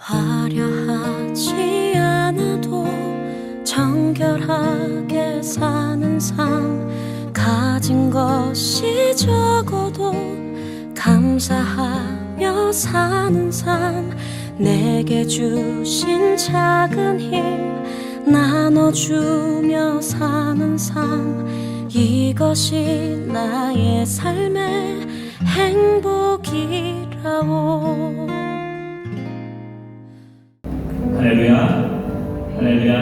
화려하지 않아도 정결하게 사는 삶, 가진 것이 적어도 감사하며 사는 삶, 내게 주신 작은 힘 나눠주며 사는 삶, 이것이 나의 삶의 행복이라오. 할렐루야, 할렐루야.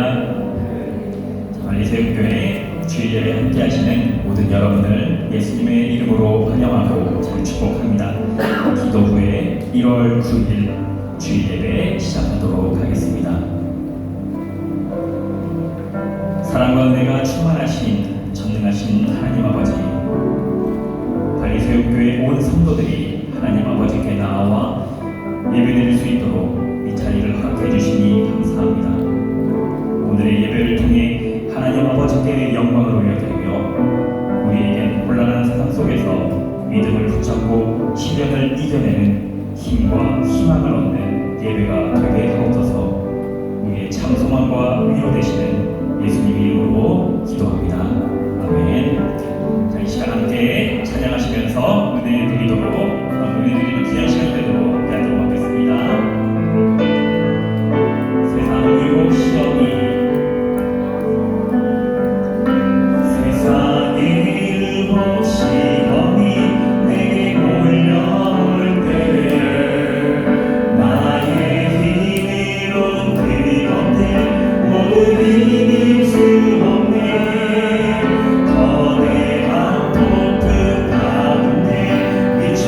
말리새우교회 주일예배 함께 하시는 모든 여러분을 예수님의 이름으로 환영하고 잘 축복합니다. 기도 후에 1월 9일 주일예배 시작하도록 하겠습니다. 사랑과 은혜가 충만하신 전능하신 하나님 아버지, 말리새우교회 온 성도들이 하나님 아버지께 나아와 예배드릴 수 있도록 이 자리를 허락해 주시니 감사합니다. 오늘의 예배를 통해 하나님 아버지께 영광을 올려드리며 우리에겐 곤란한 세상 속에서 믿음을 붙잡고 시련을 이겨내는 힘과 희망을 얻는 예배가 되게 하옵소서. 우리의 참 소망과 위로 되시는 예수님 이름으로 기도합니다. 아멘. 자, 이 시간 함께 찬양하시면서 은혜 드리도록, 은혜 드리는 귀한 시간 되도록 하도록 하겠습니다. 세상을 시험이 거대한 폭풍 가운데 비춘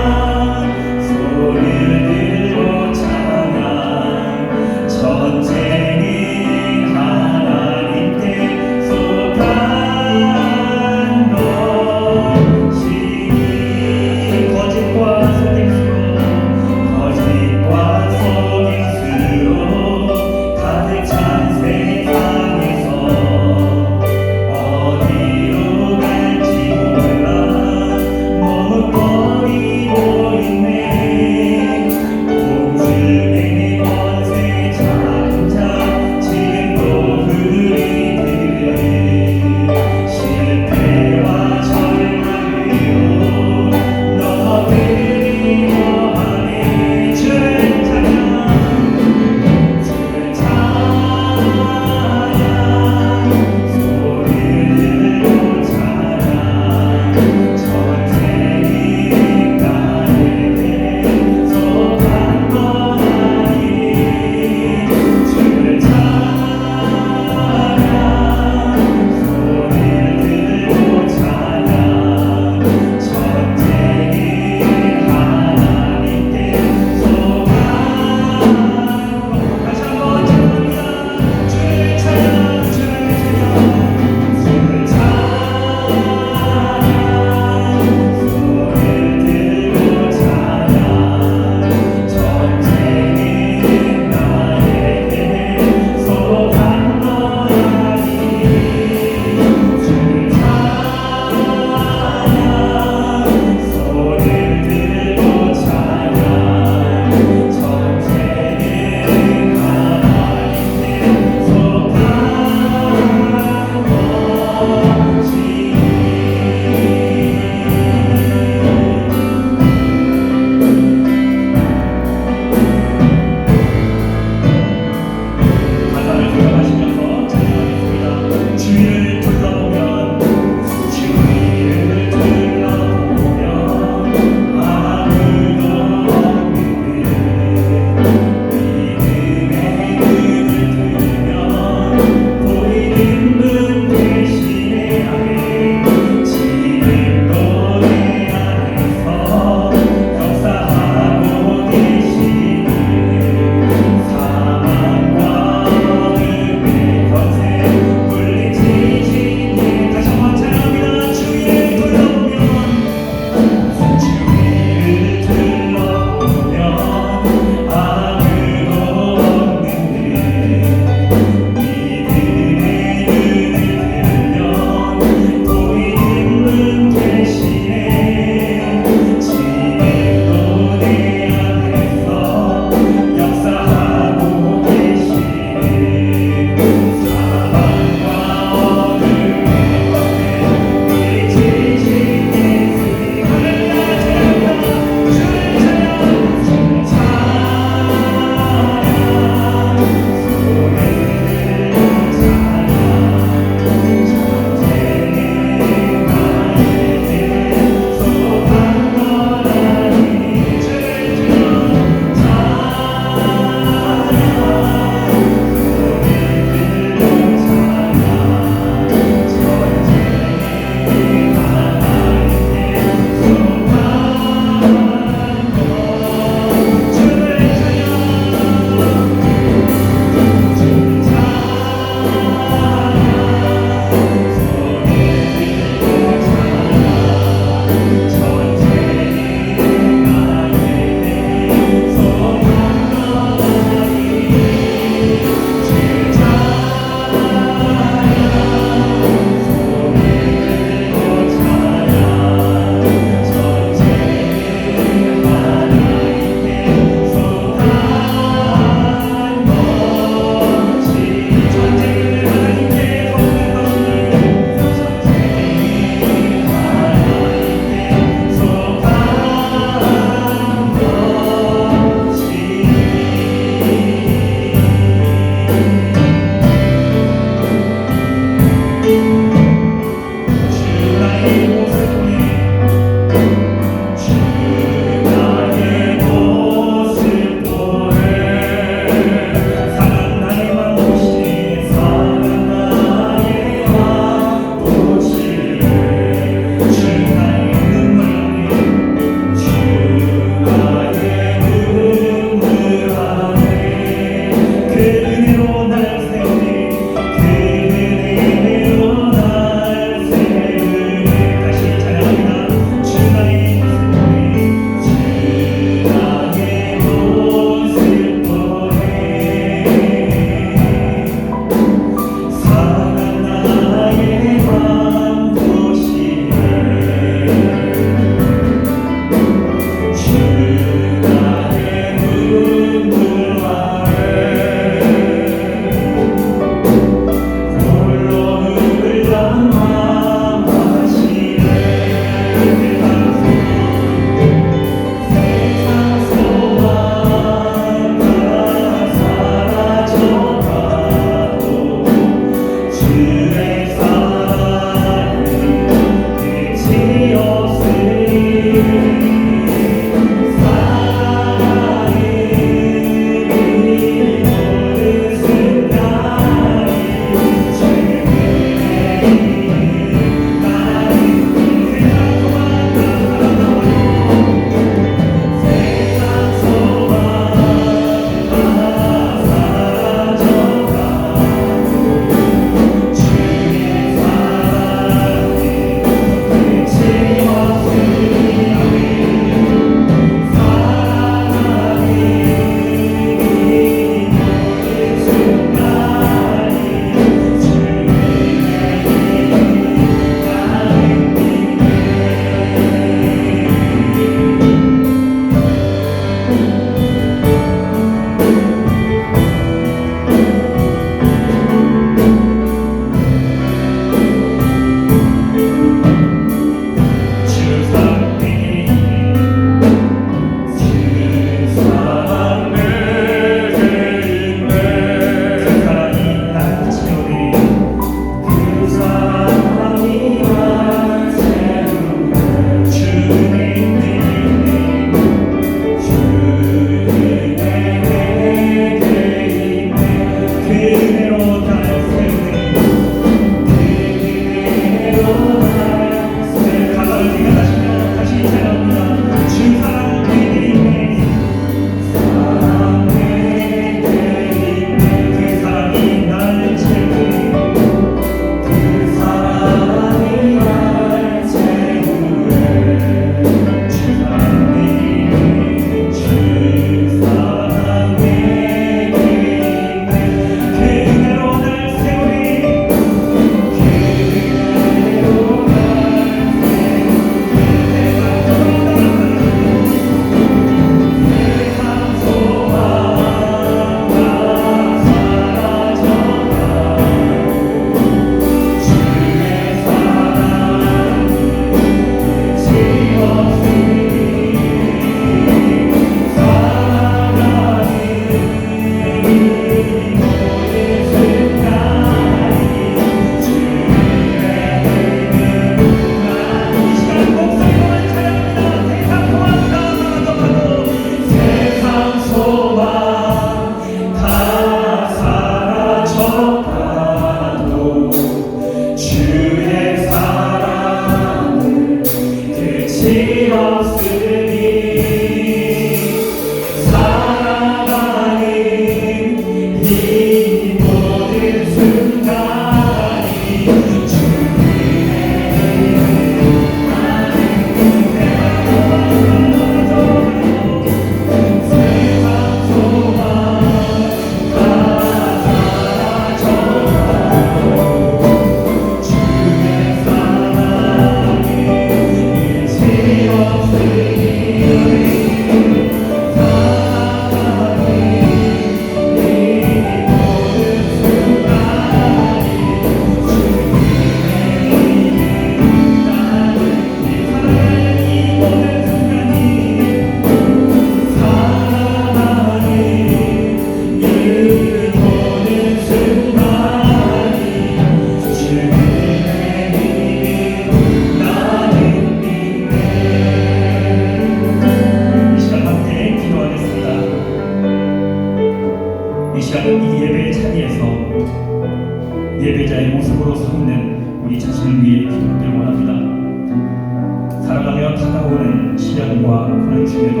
그런 중에도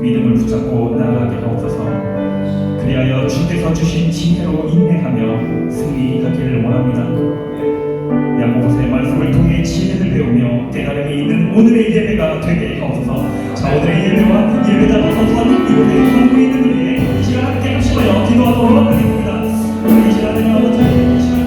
믿음을 붙잡고 나아가게 하옵소서. 그리하여 주께서 주신 지혜로 인내하며 승리하기를 원합니다. 야고보서의 말씀을 통해 지혜를 배우며 깨달음이 있는 오늘의 예배가 되게 하옵소서. 자, 오늘의 예배와 예배자로 선수하는 이곳에 함께 있는 우리의 이 시간 함께 합심하여 기도하도록 하겠습니다. 우리 이 시간에 아버지 이 시간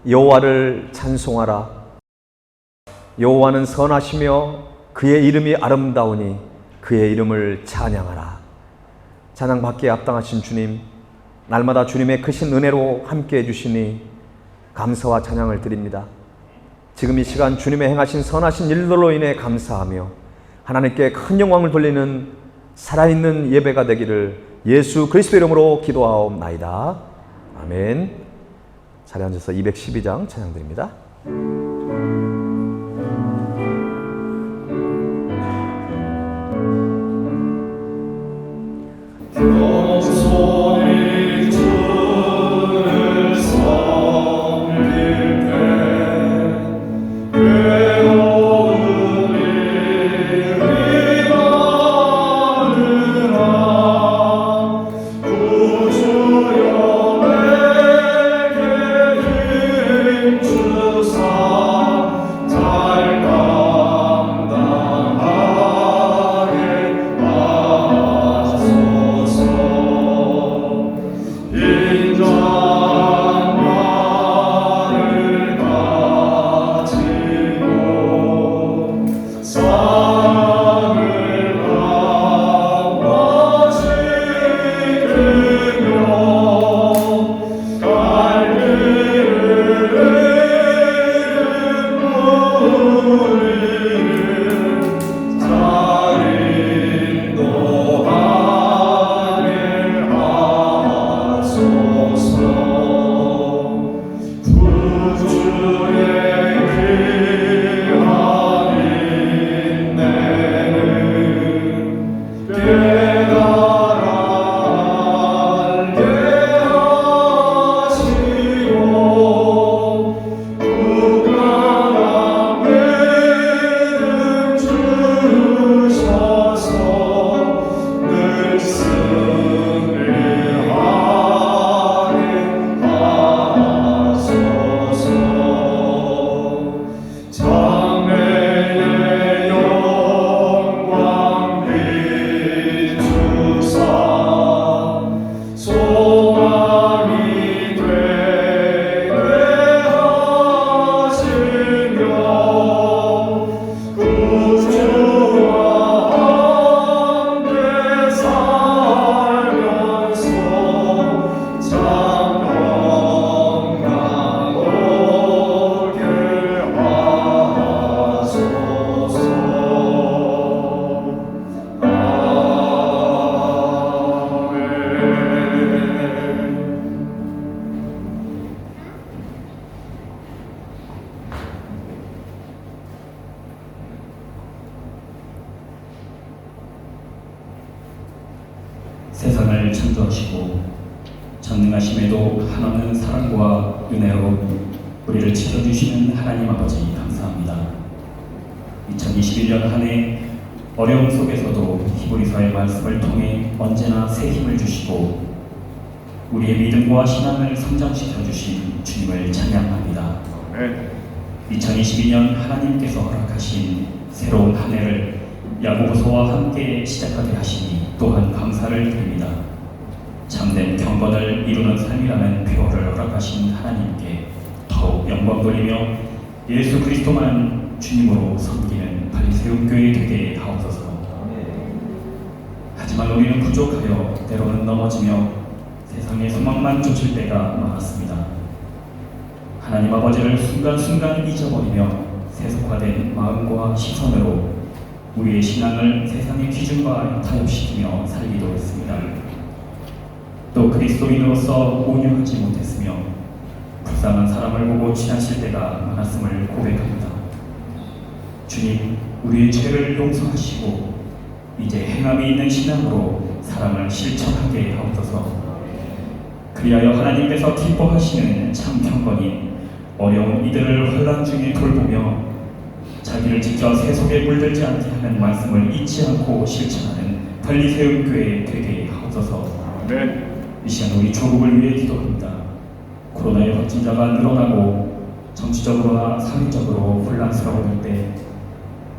여호와를 찬송하라. 여호와는 선하시며 그의 이름이 아름다우니 그의 이름을 찬양하라. 찬양받기에 합당하신 주님, 날마다 주님의 크신 은혜로 함께해 주시니 감사와 찬양을 드립니다. 지금 이 시간 주님의 행하신 선하신 일들로 인해 감사하며 하나님께 큰 영광을 돌리는 살아있는 예배가 되기를 예수 그리스도 이름으로 기도하옵나이다. 아멘. 자리에 앉아서 212장 찬양드립니다. 소리 주를 섬길 때 괴로운 일이 많으나 구주여 내게 힘 주사 세상을 창조하시고 전능하심에도 한없는 사랑과 은혜로 우리를 지켜주시는 하나님 아버지 감사합니다. 2021년 한 해 어려움 속에서도 히브리서의 말씀을 통해 언제나 새 힘을 주시고 우리의 믿음과 신앙을 성장시켜 주신 주님을 찬양합니다. 2022년 하나님께서 허락하신 새로운 한 해를 야고보서와 함께 시작하게 하시니 또한 감사를 드립니다. 참된 경건을 이루는 삶이라는 표어를 허락하신 하나님께 더욱 영광 돌리며 예수 그리스도만 주님으로 섬기는 발리새움교회 되게 하옵소서. 하지만 우리는 부족하여 때로는 넘어지며 세상의 소망만 쫓을 때가 많았습니다. 하나님 아버지를 순간순간 잊어버리며 세속화된 마음과 시선으로 우리의 신앙을 세상의 기준과 타협시키며 살기도 했습니다. 또 그리스도인으로서 온유하지 못했으며 불쌍한 사람을 보고 지나칠 때가 많았음을 고백합니다. 주님, 우리의 죄를 용서하시고 이제 행함이 있는 신앙으로 사랑을 실천하게 하옵소서. 그리하여 하나님께서 기뻐하시는 참 경건인 어려운 이들을 혼란 중에 돌보며 자기를 지켜 세속에 물들지 않게 하는 말씀을 잊지 않고 실천하는 발리새움교회 되게 하옵소서. 이 시간 우리 조국을 위해 기도합니다. 코로나의 확진자가 늘어나고 정치적으로나 사회적으로 혼란스러울 때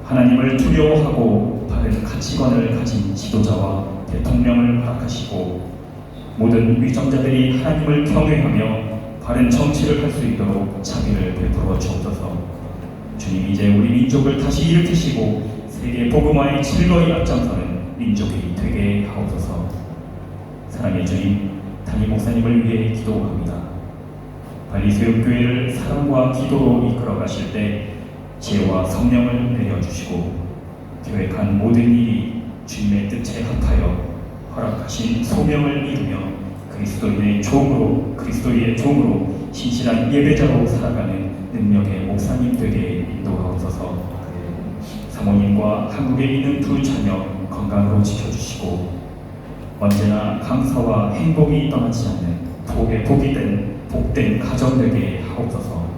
하나님을 두려워하고 바른 가치관을 가진 지도자와 대통령을 허락하시고 모든 위정자들이 하나님을 경외하며 바른 정치를 할 수 있도록 자비를 베풀어 주옵소서. 주님, 이제 우리 민족을 다시 일으키시고 세계 복음화의 즐거이 앞장서는 민족이 되게 하옵소서. 사랑의 주님, 담임 목사님을 위해 기도합니다. 발리새움교회를 사랑과 기도로 이끌어 가실 때 지혜와 성령을 내려주시고 계획한 모든 일이 주님의 뜻에 합하여 허락하신 소명을 이루며 그리스도의 종으로 신실한 예배자로 살아가는 능력의 목사님 되게 인도하옵소서. 사모님과 한국에 있는 두 자녀 건강으로 지켜주시고 언제나 감사와 행복이 떠나지 않는 복된 가정 되게 하옵소서.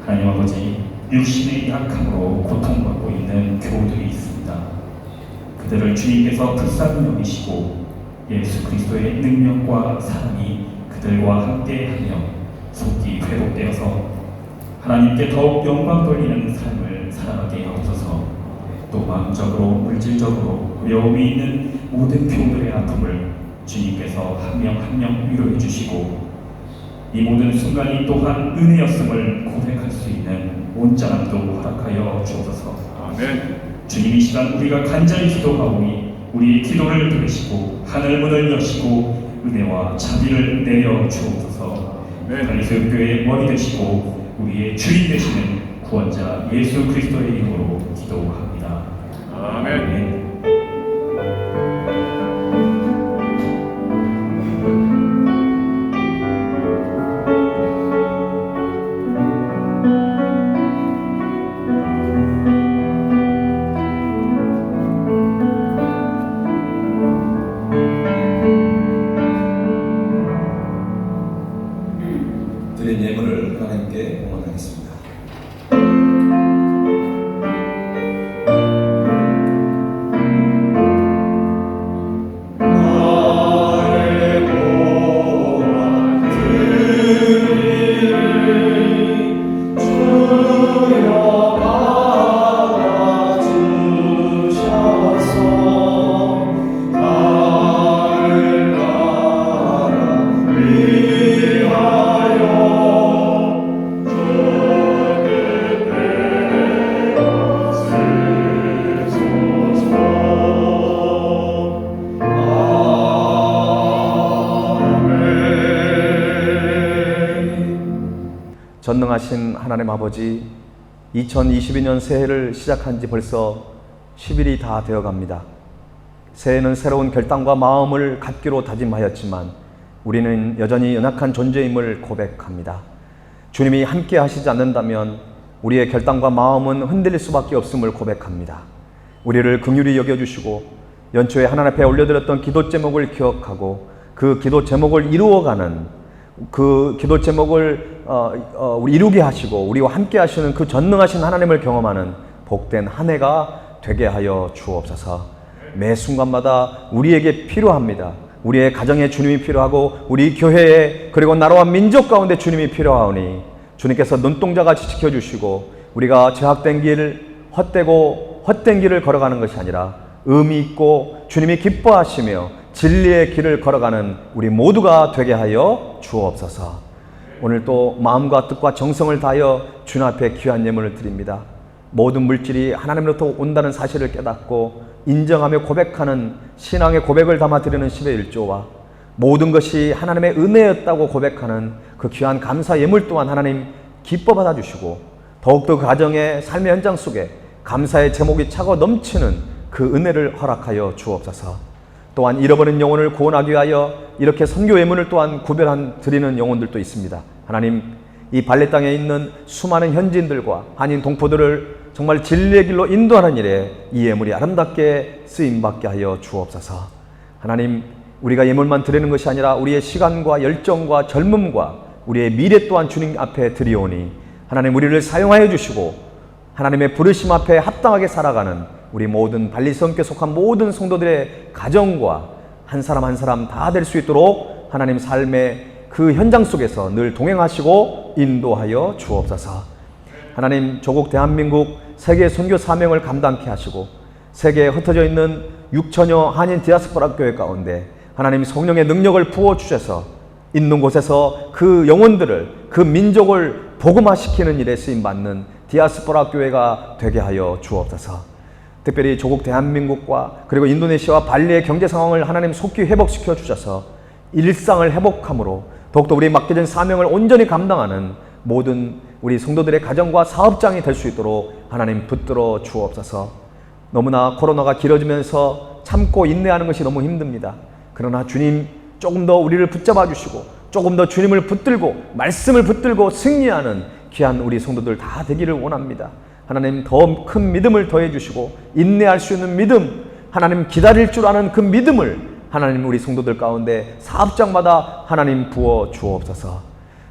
하나님 아버지, 육신의 약함으로 고통받고 있는 교우들이 있습니다. 그들을 주님께서 불쌍히 여기시고 예수 그리스도의 능력과 사랑이 그들과 함께하며 속이 회복되어서 하나님께 더욱 영광 돌리는 삶을 살아가게 하옵소서. 또 마음적으로 물질적으로 어려움이 있는 모든 교우들의 아픔을 주님께서 한 명 한 명 위로해 주시고 이 모든 순간이 또한 은혜였음을 고백할 수 있는 온전함도 허락하여 주옵소서. 주님, 이 시간 우리가 간절히 기도하오니 우리의 기도를 들으시고 하늘문을 여시고 은혜와 자비를 내려 주옵소서. 발리새움교회의 머리 되시고 우리의 주인 되시는 구원자 예수 그리스도의 이름으로 기도합니다. 아멘. 드린 예물을 하나님께 원하겠습니다. 전능하신 하나님 아버지, 2022년 새해를 시작한 지 벌써 10일이 다 되어 갑니다. 새해는 새로운 결단과 마음을 갖기로 다짐하였지만 우리는 여전히 연약한 존재임을 고백합니다. 주님이 함께 하시지 않는다면 우리의 결단과 마음은 흔들릴 수밖에 없음을 고백합니다. 우리를 긍휼히 여겨주시고 연초에 하나님 앞에 올려드렸던 기도 제목을 기억하고 그 기도 제목을 이루어가는 그 기도 제목을 우리 이루게 하시고 우리와 함께 하시는 그 전능하신 하나님을 경험하는 복된 한 해가 되게 하여 주옵소서. 매 순간마다 우리에게 필요합니다. 우리의 가정에 주님이 필요하고 우리 교회에 그리고 나라와 민족 가운데 주님이 필요하오니 주님께서 눈동자같이 지켜주시고 우리가 제약된 길, 헛된 길을 걸어가는 것이 아니라 의미 있고 주님이 기뻐하시며 진리의 길을 걸어가는 우리 모두가 되게 하여 주옵소서. 오늘 또 마음과 뜻과 정성을 다하여 주님 앞에 귀한 예물을 드립니다. 모든 물질이 하나님으로부터 온다는 사실을 깨닫고 인정하며 고백하는 신앙의 고백을 담아 드리는 10의 1조와 모든 것이 하나님의 은혜였다고 고백하는 그 귀한 감사 예물 또한 하나님 기뻐 받아주시고 더욱더 그 가정의 삶의 현장 속에 감사의 제목이 차고 넘치는 그 은혜를 허락하여 주옵소서. 또한 잃어버린 영혼을 구원하기 위하여 이렇게 선교 예물을 또한 구별한 드리는 영혼들도 있습니다. 하나님, 이 발레 땅에 있는 수많은 현지인들과 한인 동포들을 정말 진리의 길로 인도하는 일에 이 예물이 아름답게 쓰임받게 하여 주옵소서. 하나님, 우리가 예물만 드리는 것이 아니라 우리의 시간과 열정과 젊음과 우리의 미래 또한 주님 앞에 드리오니 하나님 우리를 사용하여 주시고 하나님의 부르심 앞에 합당하게 살아가는 우리 모든 발리성교에 속한 모든 성도들의 가정과 한 사람 한 사람 다 될 수 있도록 하나님 삶의 그 현장 속에서 늘 동행하시고 인도하여 주옵소서. 하나님, 조국 대한민국 세계 선교 사명을 감당케 하시고 세계에 흩어져 있는 6천여 한인 디아스포라 교회 가운데 하나님 성령의 능력을 부어주셔서 있는 곳에서 그 영혼들을 그 민족을 복음화시키는 일에 쓰임받는 디아스포라 교회가 되게 하여 주옵소서. 특별히 조국 대한민국과 그리고 인도네시아와 발리의 경제 상황을 하나님 속히 회복시켜 주셔서 일상을 회복함으로 더욱더 우리 맡겨진 사명을 온전히 감당하는 모든 우리 성도들의 가정과 사업장이 될 수 있도록 하나님 붙들어 주옵소서. 너무나 코로나가 길어지면서 참고 인내하는 것이 너무 힘듭니다. 그러나 주님 조금 더 우리를 붙잡아 주시고 조금 더 주님을 붙들고 말씀을 붙들고 승리하는 귀한 우리 성도들 다 되기를 원합니다. 하나님, 더 큰 믿음을 더해 주시고 인내할 수 있는 믿음, 하나님 기다릴 줄 아는 그 믿음을 하나님 우리 성도들 가운데 사업장마다 하나님 부어 주옵소서.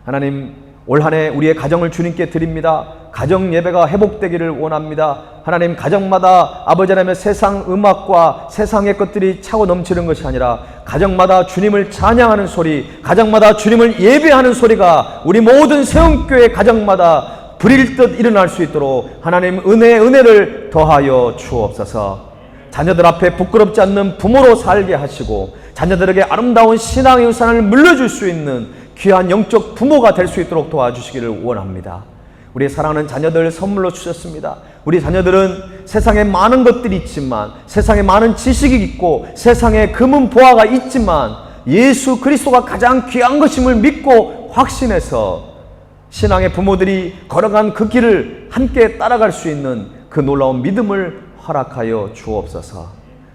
하나님, 올 한 해 우리의 가정을 주님께 드립니다. 가정 예배가 회복되기를 원합니다. 하나님, 가정마다 아버지 하나님의 세상 음악과 세상의 것들이 차고 넘치는 것이 아니라 가정마다 주님을 찬양하는 소리, 가정마다 주님을 예배하는 소리가 우리 모든 세움교회 가정마다 불일 듯 일어날 수 있도록 하나님 은혜를 더하여 주옵소서. 자녀들 앞에 부끄럽지 않는 부모로 살게 하시고 자녀들에게 아름다운 신앙의 유산을 물려줄 수 있는 귀한 영적 부모가 될 수 있도록 도와주시기를 원합니다. 우리 사랑하는 자녀들 선물로 주셨습니다. 우리 자녀들은 세상에 많은 것들이 있지만 세상에 많은 지식이 있고 세상에 금은 보화가 있지만 예수 그리스도가 가장 귀한 것임을 믿고 확신해서 신앙의 부모들이 걸어간 그 길을 함께 따라갈 수 있는 그 놀라운 믿음을 허락하여 주옵소서.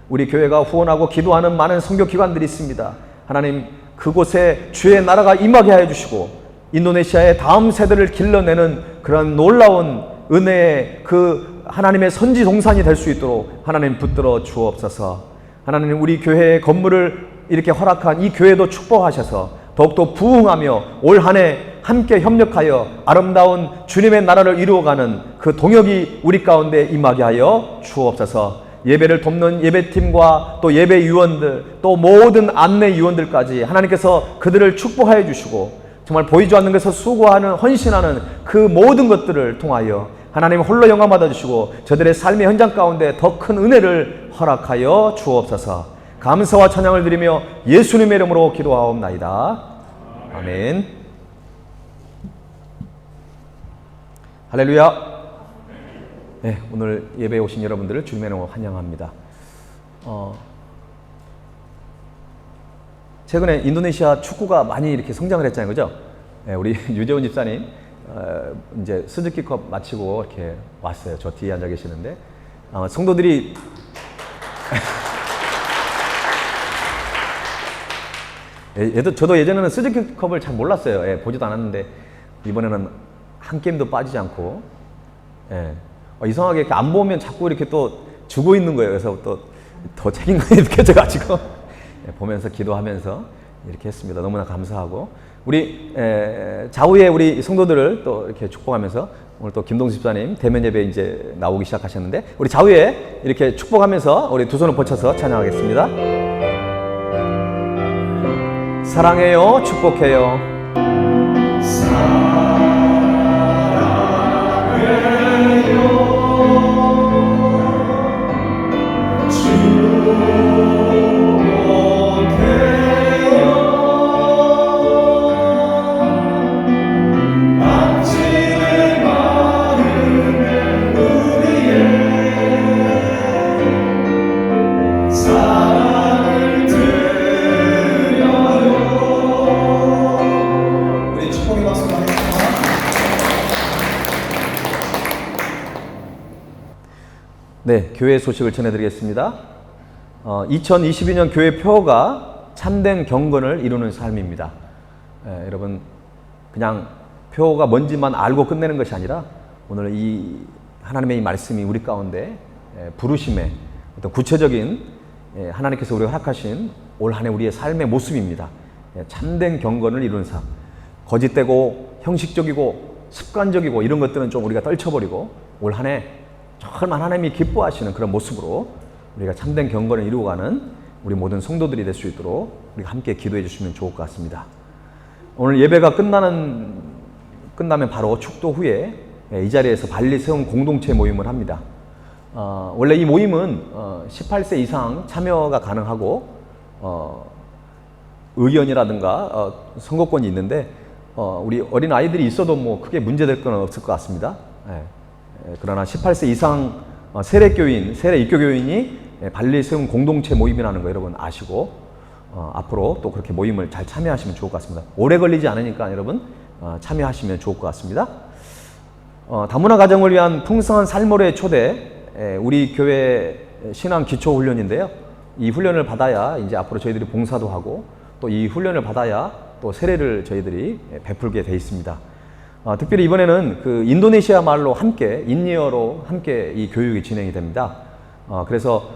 우리 교회가 후원하고 기도하는 많은 선교기관들이 있습니다. 하나님, 그곳에 주의 나라가 임하게 하여 주시고 인도네시아의 다음 세대를 길러내는 그런 놀라운 은혜의 그 하나님의 선지 동산이 될 수 있도록 하나님 붙들어 주옵소서. 하나님, 우리 교회의 건물을 이렇게 허락한 이 교회도 축복하셔서 더욱더 부흥하며 올 한 해 함께 협력하여 아름다운 주님의 나라를 이루어가는 그 동역이 우리 가운데 임하게 하여 주옵소서. 예배를 돕는 예배팀과 또 예배위원들, 또 모든 안내위원들까지 하나님께서 그들을 축복하여 주시고, 정말 보이지 않는 것에서 수고하는, 헌신하는 그 모든 것들을 통하여 하나님 홀로 영광 받아주시고 저들의 삶의 현장 가운데 더 큰 은혜를 허락하여 주옵소서. 감사와 찬양을 드리며 예수님의 이름으로 기도하옵나이다. 아멘. 할렐루야. 네, 오늘 예배에 오신 여러분들을 주님의 이름으로 환영합니다. 최근에 인도네시아 축구가 많이 이렇게 성장을 했잖아요, 그죠? 네, 우리 유재훈 집사님 이제 스즈키컵 마치고 이렇게 왔어요. 저 뒤에 앉아 계시는데 성도들이 저도 예전에는 스즈키컵을 잘 몰랐어요. 예, 보지도 않았는데 이번에는 한 게임도 빠지지 않고, 예, 이상하게 이렇게 안 보면 자꾸 이렇게 또 주고 있는 거예요. 그래서 또 더 책임감이 느껴져가지고 보면서 기도하면서 이렇게 했습니다. 너무나 감사하고, 우리 좌우에 우리 성도들을 또 이렇게 축복하면서 오늘 또 김동수 집사님 대면 예배 이제 나오기 시작하셨는데, 우리 좌우에 이렇게 축복하면서 우리 두 손을 뻗쳐서 찬양하겠습니다. 사랑해요, 축복해요. 네, 교회 소식을 전해드리겠습니다. 2022년 교회 표어가 참된 경건을 이루는 삶입니다. 여러분, 그냥 표어가 뭔지만 알고 끝내는 것이 아니라 오늘 이 하나님의 이 말씀이 우리 가운데 부르심의 어떤 구체적인 하나님께서 우리가 허락하신 올 한 해 우리의 삶의 모습입니다. 참된 경건을 이루는 삶. 거짓되고 형식적이고 습관적이고 이런 것들은 좀 우리가 떨쳐버리고 올 한 해 정말 하나님이 기뻐하시는 그런 모습으로 우리가 참된 경건을 이루어가는 우리 모든 성도들이 될 수 있도록 우리가 함께 기도해 주시면 좋을 것 같습니다. 오늘 예배가 끝나면 바로 축도 후에 이 자리에서 발리 세움 공동체 모임을 합니다. 원래 이 모임은 18세 이상 참여가 가능하고 의견이라든가 선거권이 있는데 우리 어린 아이들이 있어도 뭐 크게 문제될 건 없을 것 같습니다. 그러나 18세 이상 세례교인, 세례 입교교인이 발리 세움 공동체 모임이라는 거 여러분 아시고 앞으로 또 그렇게 모임을 잘 참여하시면 좋을 것 같습니다. 오래 걸리지 않으니까 여러분 참여하시면 좋을 것 같습니다. 다문화 가정을 위한 풍성한 삶으로의 초대, 우리 교회 신앙 기초 훈련인데요. 이 훈련을 받아야 이제 앞으로 저희들이 봉사도 하고 또 이 훈련을 받아야 또 세례를 저희들이 베풀게 돼 있습니다. 특별히 이번에는 그 인도네시아 말로 함께 인니어로 함께 이 교육이 진행이 됩니다. 그래서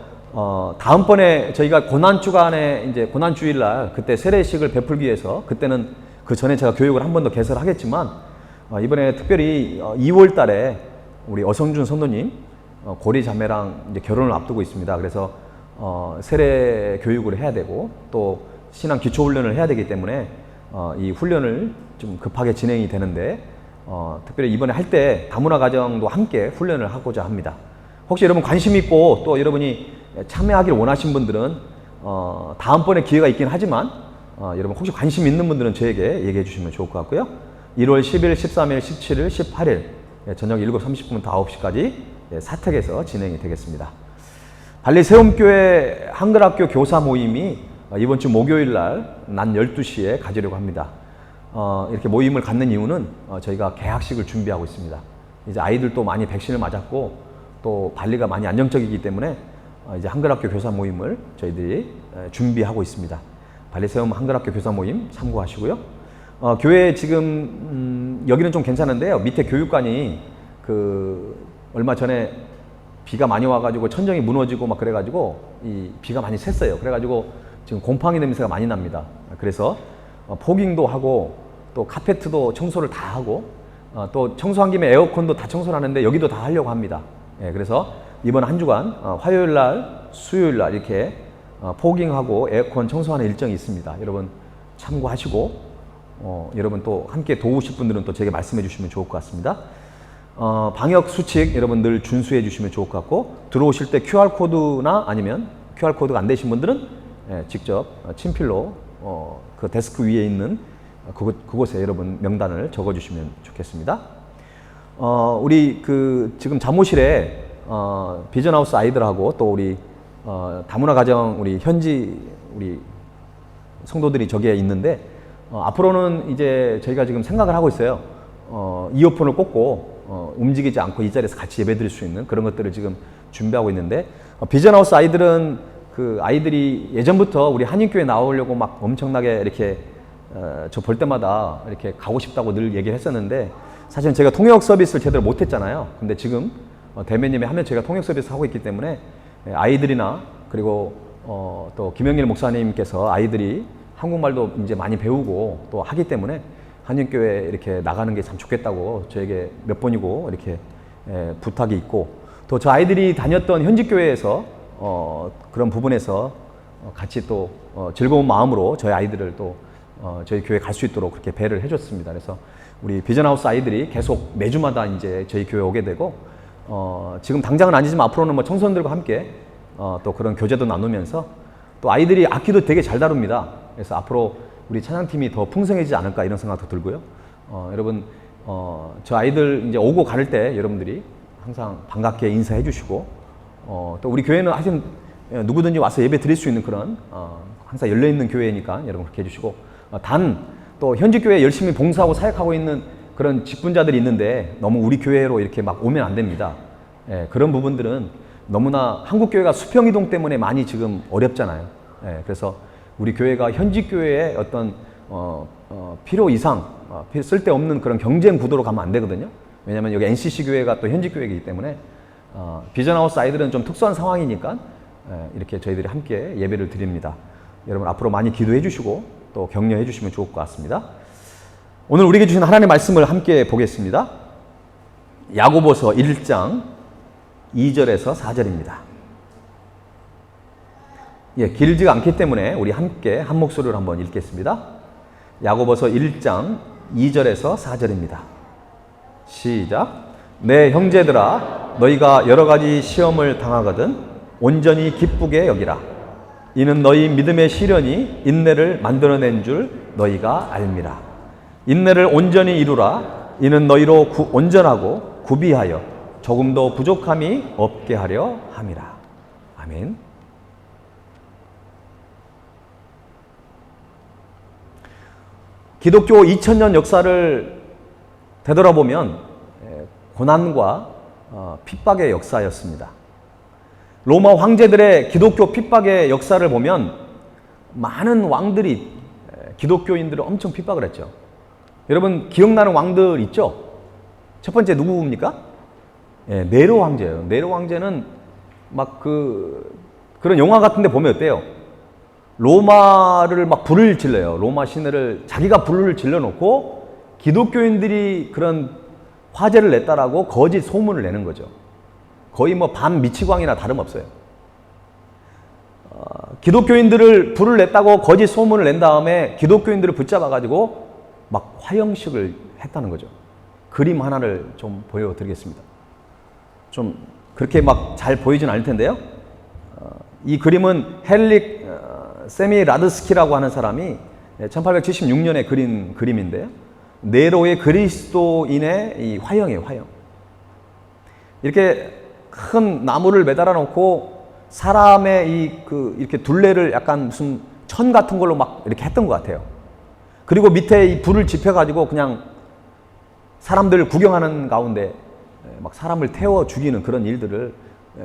다음번에 저희가 고난주간에 이제 고난주일날 그때 세례식을 베풀기 위해서 그때는 그 전에 제가 교육을 한 번 더 개설하겠지만 이번에 특별히 2월 달에 우리 어성준 선도님 고리 자매랑 이제 결혼을 앞두고 있습니다. 그래서 세례 교육을 해야 되고 또 신앙 기초 훈련을 해야 되기 때문에 이 훈련을 좀 급하게 진행이 되는데 특별히 이번에 할 때 다문화 가정도 함께 훈련을 하고자 합니다. 혹시 여러분 관심 있고 또 여러분이 참여하기를 원하신 분들은 다음번에 기회가 있긴 하지만 여러분 혹시 관심 있는 분들은 저에게 얘기해 주시면 좋을 것 같고요. 1월 10일, 13일, 17일, 18일 저녁 7시 30분부터 9시까지 사택에서 진행이 되겠습니다. 발리 세움교회 한글학교 교사 모임이 이번 주 목요일 날 낮 12시에 가지려고 합니다. 이렇게 모임을 갖는 이유는 저희가 개학식을 준비하고 있습니다. 이제 아이들도 많이 백신을 맞았고 또 발리가 많이 안정적이기 때문에 이제 한글학교 교사 모임을 저희들이 준비하고 있습니다. 발리 세움 한글학교 교사 모임 참고하시고요. 교회 지금 여기는 좀 괜찮은데요. 밑에 교육관이 얼마 전에 비가 많이 와가지고 천정이 무너지고 막 그래가지고 이 비가 많이 샜어요. 그래가지고 지금 곰팡이 냄새가 많이 납니다. 그래서 포깅도 하고 또 카페트도 청소를 다 하고 또 청소한 김에 에어컨도 다 청소를 하는데 여기도 다 하려고 합니다. 예, 그래서 이번 한 주간 화요일 날, 수요일 날 이렇게 포깅하고 에어컨 청소하는 일정이 있습니다. 여러분 참고하시고 여러분 또 함께 도우실 분들은 또 제게 말씀해 주시면 좋을 것 같습니다. 방역 수칙 여러분 늘 준수해 주시면 좋을 것 같고 들어오실 때 QR코드나 아니면 QR코드가 안 되신 분들은 직접 친필로 그 데스크 위에 있는 그곳에 여러분 명단을 적어 주시면 좋겠습니다. 우리 그 지금 사무실에 비전하우스 아이들하고 또 우리 다문화 가정 우리 현지 우리 성도들이 저기에 있는데 앞으로는 이제 저희가 지금 생각을 하고 있어요. 이어폰을 꽂고 움직이지 않고 이 자리에서 같이 예배 드릴 수 있는 그런 것들을 지금 준비하고 있는데 비전하우스 아이들은 그 아이들이 예전부터 우리 한인교회 나오려고 막 엄청나게 이렇게 저 볼 때마다 이렇게 가고 싶다고 늘 얘기를 했었는데 사실 제가 통역 서비스를 제대로 못했잖아요. 근데 지금 대면님이 하면 제가 통역 서비스 하고 있기 때문에 아이들이나 그리고 또 김영일 목사님께서 아이들이 한국말도 이제 많이 배우고 또 하기 때문에 한인교회 이렇게 나가는 게 참 좋겠다고 저에게 몇 번이고 이렇게 부탁이 있고 또 저 아이들이 다녔던 현직교회에서 그런 부분에서 같이 또 즐거운 마음으로 저희 아이들을 또 저희 교회 갈 수 있도록 그렇게 배를 해줬습니다. 그래서 우리 비전하우스 아이들이 계속 매주마다 이제 저희 교회 오게 되고 지금 당장은 아니지만 앞으로는 뭐 청소년들과 함께 또 그런 교제도 나누면서 또 아이들이 악기도 되게 잘 다룹니다. 그래서 앞으로 우리 찬양팀이 더 풍성해지지 않을까 이런 생각도 들고요. 여러분 저 아이들 이제 오고 갈 때 여러분들이 항상 반갑게 인사해 주시고 또 우리 교회는 하여튼 누구든지 와서 예배 드릴 수 있는 그런 항상 열려 있는 교회니까 여러분 그렇게 해주시고 단 또 현직 교회에 열심히 봉사하고 사역하고 있는 그런 직분자들이 있는데 너무 우리 교회로 이렇게 막 오면 안 됩니다. 그런 부분들은 너무나 한국 교회가 수평 이동 때문에 많이 지금 어렵잖아요. 그래서 우리 교회가 현직 교회의 어떤 필요 이상 쓸데없는 그런 경쟁 구도로 가면 안 되거든요. 왜냐하면 여기 NCC 교회가 또 현직 교회이기 때문에 비전하우스 아이들은 좀 특수한 상황이니까 이렇게 저희들이 함께 예배를 드립니다. 여러분 앞으로 많이 기도해 주시고 또 격려해 주시면 좋을 것 같습니다. 오늘 우리에게 주신 하나님의 말씀을 함께 보겠습니다. 야고보서 1장 2절에서 4절입니다. 길지가 않기 때문에 우리 함께 한 목소리로 한번 읽겠습니다. 야고보서 1장 2절에서 4절입니다. 시작. 내 형제들아 너희가 여러 가지 시험을 당하거든 온전히 기쁘게 여기라. 이는 너희 믿음의 시련이 인내를 만들어낸 줄 너희가 알미라. 인내를 온전히 이루라. 이는 너희로 온전하고 구비하여 조금도 부족함이 없게 하려 함이라. 아멘. 기독교 2000년 역사를 되돌아보면 고난과 핍박의 역사였습니다. 로마 황제들의 기독교 핍박의 역사를 보면 많은 왕들이 기독교인들을 엄청 핍박을 했죠. 여러분 기억나는 왕들 있죠? 첫 번째 누구입니까? 네로 황제예요. 네로 황제는 막 그런 영화 같은 데 보면 어때요? 로마를 막 불을 질러요. 로마 시내를 자기가 불을 질러놓고 기독교인들이 그런 화제를 냈다라고 거짓 소문을 내는 거죠. 거의 뭐 반미치광이나 다름없어요. 기독교인들을 불을 냈다고 거짓 소문을 낸 다음에 기독교인들을 붙잡아가지고 막 화형식을 했다는 거죠. 그림 하나를 좀 보여드리겠습니다. 좀 그렇게 막 잘 보이진 않을 텐데요. 이 그림은 헬릭 세미라드스키라고 하는 사람이 1876년에 그린 그림인데요. 네로의 그리스도인의 이 화형이에요, 화형. 이렇게 큰 나무를 매달아 놓고 사람의 이렇게 둘레를 약간 무슨 천 같은 걸로 막 이렇게 했던 것 같아요. 그리고 밑에 이 불을 지펴가지고 그냥 사람들 구경하는 가운데 막 사람을 태워 죽이는 그런 일들을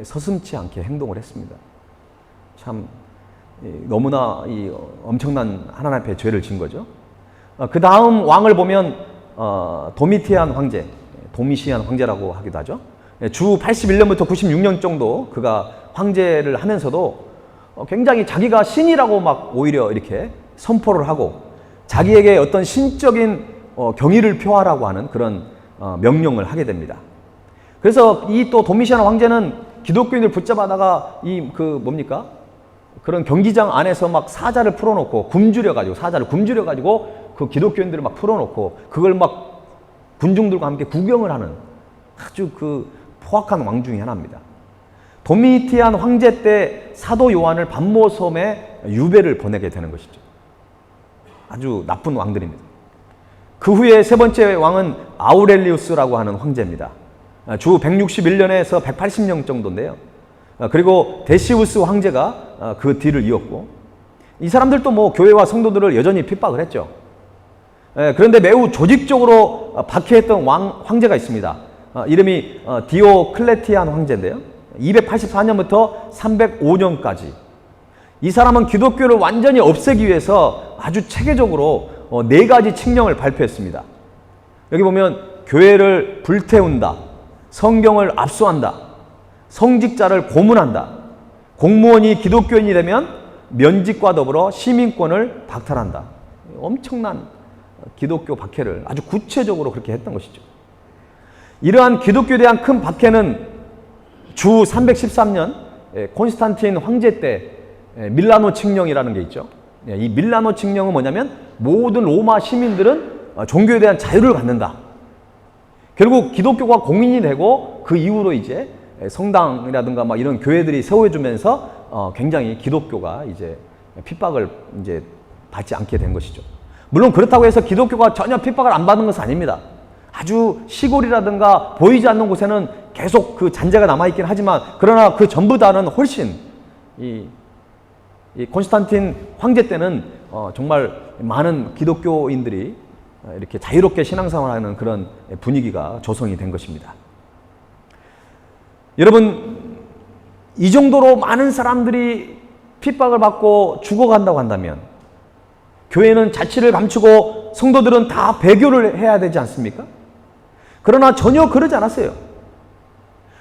서슴지 않게 행동을 했습니다. 참 너무나 엄청난 하나님 앞에 죄를 진 거죠. 그 다음 왕을 보면 도미티안 황제, 도미시안 황제라고 하기도 하죠. 주 81년부터 96년 정도 그가 황제를 하면서도 굉장히 자기가 신이라고 막 오히려 이렇게 선포를 하고 자기에게 어떤 신적인 경의를 표하라고 하는 그런 명령을 하게 됩니다. 그래서 이 또 도미시안 황제는 기독교인을 붙잡아다가 그런 경기장 안에서 막 사자를 풀어놓고 사자를 굶주려가지고 그 기독교인들을 막 풀어놓고 그걸 막 군중들과 함께 구경을 하는 아주 그 포악한 왕 중에 하나입니다. 도미티안 황제 때 사도 요한을 반모섬에 유배를 보내게 되는 것이죠. 아주 나쁜 왕들입니다. 그 후에 세 번째 왕은 아우렐리우스라고 하는 황제입니다. 주 161년에서 180년 정도인데요. 그리고 데시우스 황제가 그 뒤를 이었고, 이 사람들도 뭐 교회와 성도들을 여전히 핍박을 했죠. 그런데 매우 조직적으로 박해했던 황제가 있습니다. 이름이 디오클레티안 황제인데요. 284년부터 305년까지 이 사람은 기독교를 완전히 없애기 위해서 아주 체계적으로 4가지 칙령을 발표했습니다. 여기 보면 교회를 불태운다, 성경을 압수한다, 성직자를 고문한다, 공무원이 기독교인이 되면 면직과 더불어 시민권을 박탈한다. 엄청난 기독교 박해를 아주 구체적으로 그렇게 했던 것이죠. 이러한 기독교에 대한 큰 박해는 주 313년 콘스탄틴 황제 때 밀라노 칙령이라는 게 있죠. 이 밀라노 칙령은 뭐냐면 모든 로마 시민들은 종교에 대한 자유를 갖는다. 결국 기독교가 공인이 되고 그 이후로 이제 성당이라든가 막 이런 교회들이 세워주면서 굉장히 기독교가 이제 핍박을 이제 받지 않게 된 것이죠. 물론 그렇다고 해서 기독교가 전혀 핍박을 안 받는 것은 아닙니다. 아주 시골이라든가 보이지 않는 곳에는 계속 그 잔재가 남아있긴 하지만, 그러나 그 전보다는 훨씬 이 콘스탄틴 황제 때는 정말 많은 기독교인들이 이렇게 자유롭게 신앙생활하는 그런 분위기가 조성이 된 것입니다. 여러분, 이 정도로 많은 사람들이 핍박을 받고 죽어간다고 한다면 교회는 자치를 감추고 성도들은 다 배교를 해야 되지 않습니까? 그러나 전혀 그러지 않았어요.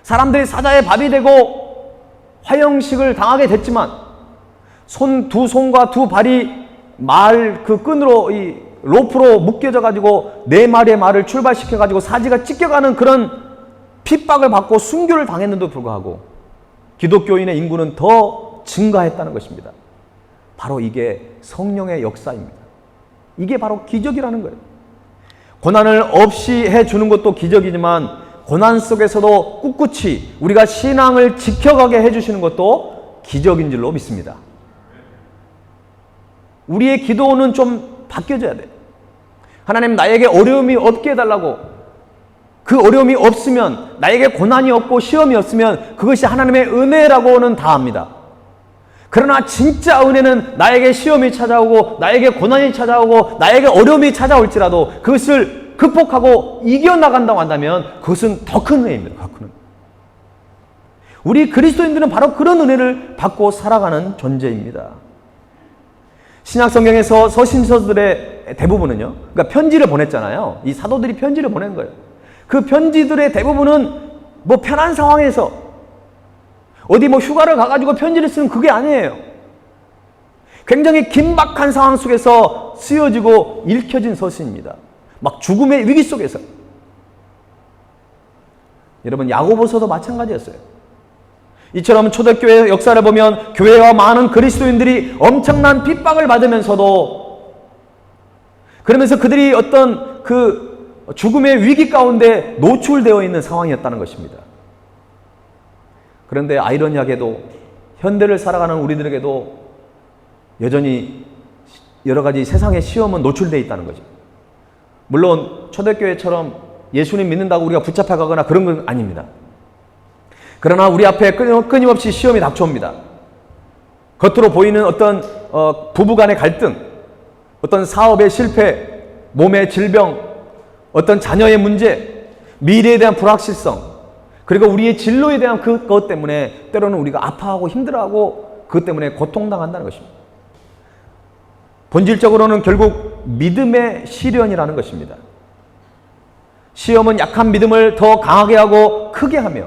사람들이 사자의 밥이 되고 화형식을 당하게 됐지만 두 손과 두 발이 말 그 끈으로 이 로프로 묶여져 가지고 4마리의 말을 출발시켜 가지고 사지가 찢겨가는 그런 핍박을 받고 순교를 당했는데도 불구하고 기독교인의 인구는 더 증가했다는 것입니다. 바로 이게 성령의 역사입니다. 이게 바로 기적이라는 거예요. 고난을 없이 해주는 것도 기적이지만 고난 속에서도 꿋꿋이 우리가 신앙을 지켜가게 해주시는 것도 기적인 줄로 믿습니다. 우리의 기도는 좀 바뀌어져야 돼요. 하나님, 나에게 어려움이 없게 해달라고. 그 어려움이 없으면, 나에게 고난이 없고 시험이 없으면 그것이 하나님의 은혜라고는 다 압니다. 그러나 진짜 은혜는 나에게 시험이 찾아오고 나에게 고난이 찾아오고 나에게 어려움이 찾아올지라도 그것을 극복하고 이겨나간다고 한다면 그것은 더 큰 은혜입니다. 더 큰 은혜. 우리 그리스도인들은 바로 그런 은혜를 받고 살아가는 존재입니다. 신약 성경에서 서신서들의 대부분은요, 그러니까 편지를 보냈잖아요. 이 사도들이 편지를 보낸 거예요. 그 편지들의 대부분은 뭐 편한 상황에서 어디 뭐 휴가를 가가지고 편지를 쓰는 그게 아니에요. 굉장히 긴박한 상황 속에서 쓰여지고 읽혀진 서신입니다. 막 죽음의 위기 속에서. 여러분, 야고보서도 마찬가지였어요. 이처럼 초대교회 역사를 보면 교회와 많은 그리스도인들이 엄청난 핍박을 받으면서도, 그러면서 그들이 어떤 그 죽음의 위기 가운데 노출되어 있는 상황이었다는 것입니다. 그런데 아이러니하게도 현대를 살아가는 우리들에게도 여전히 여러 가지 세상의 시험은 노출되어 있다는 거죠. 물론 초대교회처럼 예수님 믿는다고 우리가 붙잡혀 가거나 그런 건 아닙니다. 그러나 우리 앞에 끊임없이 시험이 닥쳐옵니다. 겉으로 보이는 어떤 부부간의 갈등, 어떤 사업의 실패, 몸의 질병, 어떤 자녀의 문제, 미래에 대한 불확실성, 그리고 우리의 진로에 대한 그것 때문에 때로는 우리가 아파하고 힘들어하고 그것 때문에 고통당한다는 것입니다. 본질적으로는 결국 믿음의 시련이라는 것입니다. 시험은 약한 믿음을 더 강하게 하고 크게 하며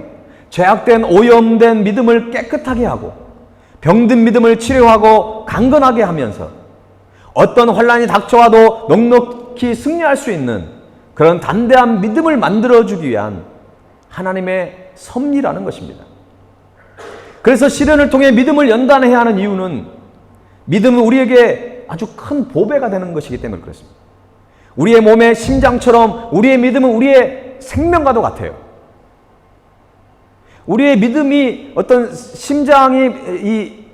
죄악된 오염된 믿음을 깨끗하게 하고 병든 믿음을 치료하고 강건하게 하면서 어떤 환난이 닥쳐와도 넉넉히 묵묵히 승리할 수 있는 그런 담대한 믿음을 만들어주기 위한 하나님의 섭리라는 것입니다. 그래서 시련을 통해 믿음을 연단해야 하는 이유는 믿음은 우리에게 아주 큰 보배가 되는 것이기 때문에 그렇습니다. 우리의 몸의 심장처럼 우리의 믿음은 우리의 생명과도 같아요. 우리의 믿음이 어떤 심장이 이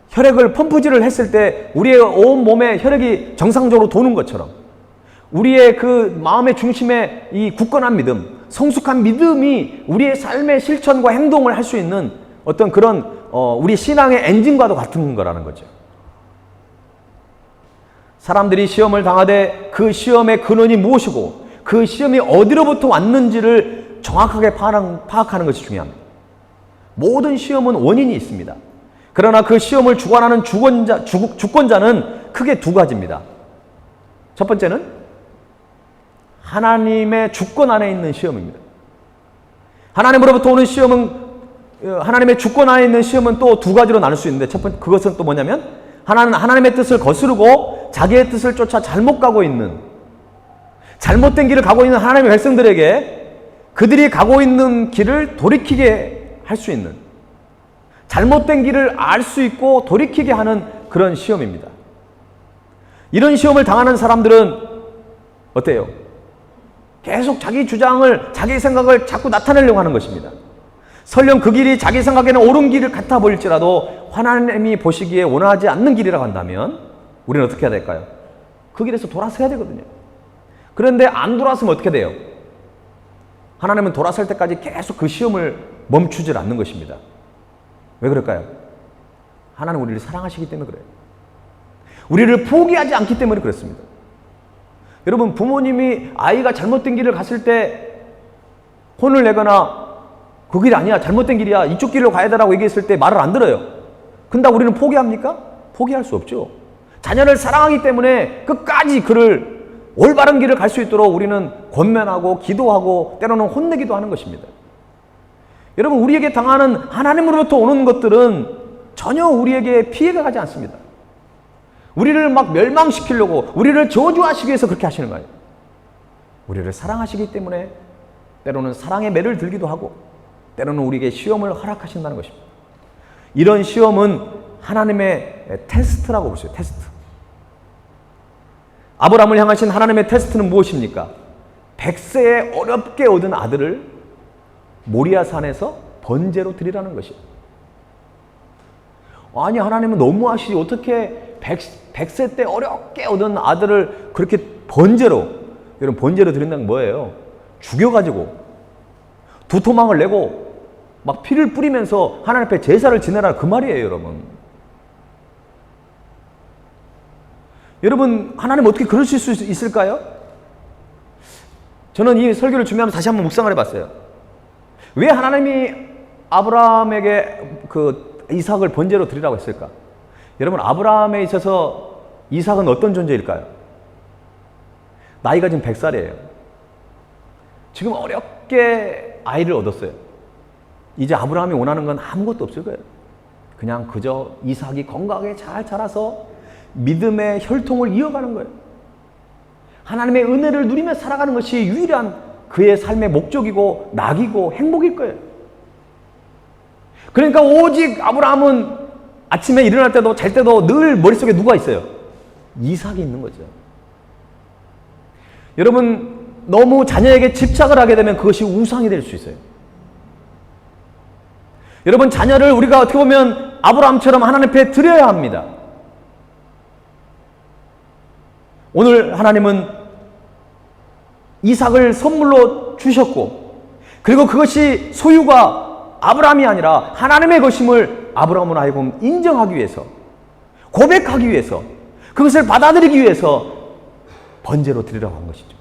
혈액을 펌프질을 했을 때 우리의 온 몸에 혈액이 정상적으로 도는 것처럼 우리의 그 마음의 중심에 이 굳건한 믿음, 성숙한 믿음이 우리의 삶의 실천과 행동을 할 수 있는 어떤 그런 우리 신앙의 엔진과도 같은 거라는 거죠. 사람들이 시험을 당하되 그 시험의 근원이 무엇이고 그 시험이 어디로부터 왔는지를 정확하게 파악하는 것이 중요합니다. 모든 시험은 원인이 있습니다. 그러나 그 시험을 주관하는 주권자는 크게 두 가지입니다. 첫 번째는 하나님의 주권 안에 있는 시험입니다. 하나님으로부터 오는 시험은 하나님의 주권 안에 있는 시험은 또 두 가지로 나눌 수 있는데 첫 번째 그것은 또 뭐냐면 하나는 하나님의 뜻을 거스르고 자기의 뜻을 쫓아 잘못 가고 있는 잘못된 길을 가고 있는 하나님의 백성들에게 그들이 가고 있는 길을 돌이키게 할 수 있는 잘못된 길을 알 수 있고 돌이키게 하는 그런 시험입니다. 이런 시험을 당하는 사람들은 어때요? 계속 자기 주장을 자기 생각을 자꾸 나타내려고 하는 것입니다. 설령 그 길이 자기 생각에는 옳은 길을 같아 보일지라도 하나님이 보시기에 원하지 않는 길이라고 한다면 우리는 어떻게 해야 될까요? 그 길에서 돌아서야 되거든요. 그런데 안 돌아서면 어떻게 돼요? 하나님은 돌아설 때까지 계속 그 시험을 멈추질 않는 것입니다. 왜 그럴까요? 하나님은 우리를 사랑하시기 때문에 그래요. 우리를 포기하지 않기 때문에 그렇습니다. 여러분, 부모님이 아이가 잘못된 길을 갔을 때 혼을 내거나 그 길 아니야, 잘못된 길이야, 이쪽 길로 가야 되라고 얘기했을 때 말을 안 들어요. 근데 우리는 포기합니까? 포기할 수 없죠. 자녀를 사랑하기 때문에 끝까지 그를 올바른 길을 갈 수 있도록 우리는 권면하고 기도하고 때로는 혼내기도 하는 것입니다. 여러분, 우리에게 당하는 하나님으로부터 오는 것들은 전혀 우리에게 피해가 가지 않습니다. 우리를 막 멸망시키려고 우리를 저주하시기 위해서 그렇게 하시는 거예요. 우리를 사랑하시기 때문에 때로는 사랑의 매를 들기도 하고 때로는 우리에게 시험을 허락하신다는 것입니다. 이런 시험은 하나님의 테스트라고 보세요. 테스트. 아브라함을 향하신 하나님의 테스트는 무엇입니까? 100세에 어렵게 얻은 아들을 모리아 산에서 번제로 드리라는 것이에요. 아니, 하나님은 너무하시지. 어떻게 100세 때 어렵게 얻은 아들을 그렇게 번제로, 여러분, 번제로 드린다는 건 뭐예요? 죽여가지고 두토막을 내고 막 피를 뿌리면서 하나님 앞에 제사를 지내라, 그 말이에요, 여러분. 여러분, 하나님 어떻게 그러실 수 있을까요? 저는 이 설교를 준비하면서 다시 한번 묵상을 해봤어요. 왜 하나님이 아브라함에게 그 이삭을 번제로 드리라고 했을까? 여러분, 아브라함에 있어서 이삭은 어떤 존재일까요? 나이가 지금 100살이에요. 지금 어렵게 아이를 얻었어요. 이제 아브라함이 원하는 건 아무것도 없을 거예요. 그냥 그저 이삭이 건강하게 잘 자라서 믿음의 혈통을 이어가는 거예요. 하나님의 은혜를 누리며 살아가는 것이 유일한 그의 삶의 목적이고 낙이고 행복일 거예요. 그러니까 오직 아브라함은 아침에 일어날 때도 잘 때도 늘 머릿속에 누가 있어요? 이삭이 있는 거죠. 여러분, 너무 자녀에게 집착을 하게 되면 그것이 우상이 될 수 있어요. 여러분, 자녀를 우리가 어떻게 보면 아브라함처럼 하나님 앞에 드려야 합니다. 오늘 하나님은 이삭을 선물로 주셨고, 그리고 그것이 소유가 아브라함이 아니라 하나님의 것임을 아브라함은 하여금 인정하기 위해서, 고백하기 위해서, 그것을 받아들이기 위해서 번제로 드리라고 한 것이죠.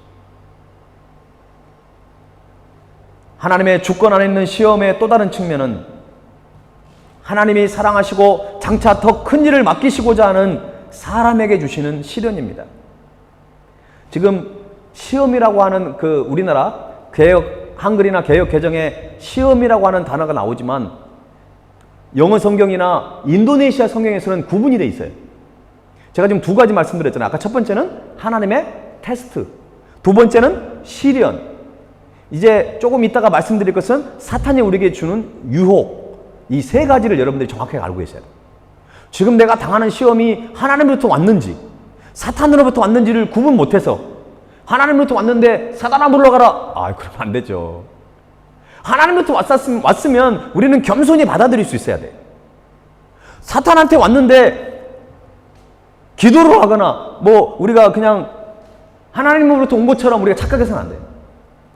하나님의 주권 안에 있는 시험의 또 다른 측면은 하나님이 사랑하시고 장차 더 큰 일을 맡기시고자 하는 사람에게 주시는 시련입니다. 지금 시험이라고 하는 그 우리나라 개역 한글이나 개역 개정에 시험이라고 하는 단어가 나오지만 영어 성경이나 인도네시아 성경에서는 구분이 돼 있어요. 제가 지금 두 가지 말씀드렸잖아요. 아까 첫 번째는 하나님의 테스트, 두 번째는 시련. 이제 조금 이따가 말씀드릴 것은 사탄이 우리에게 주는 유혹. 이 세 가지를 여러분들이 정확하게 알고 계셔야 돼요. 지금 내가 당하는 시험이 하나님으로부터 왔는지 사탄으로부터 왔는지를 구분 못해서 하나님으로부터 왔는데 사탄아 물러가라. 그러면 안 되죠. 하나님부터 왔으면 우리는 겸손히 받아들일 수 있어야 돼. 사탄한테 왔는데 기도를 하거나 우리가 그냥 하나님으로부터 온 것처럼 우리가 착각해서는 안 돼요.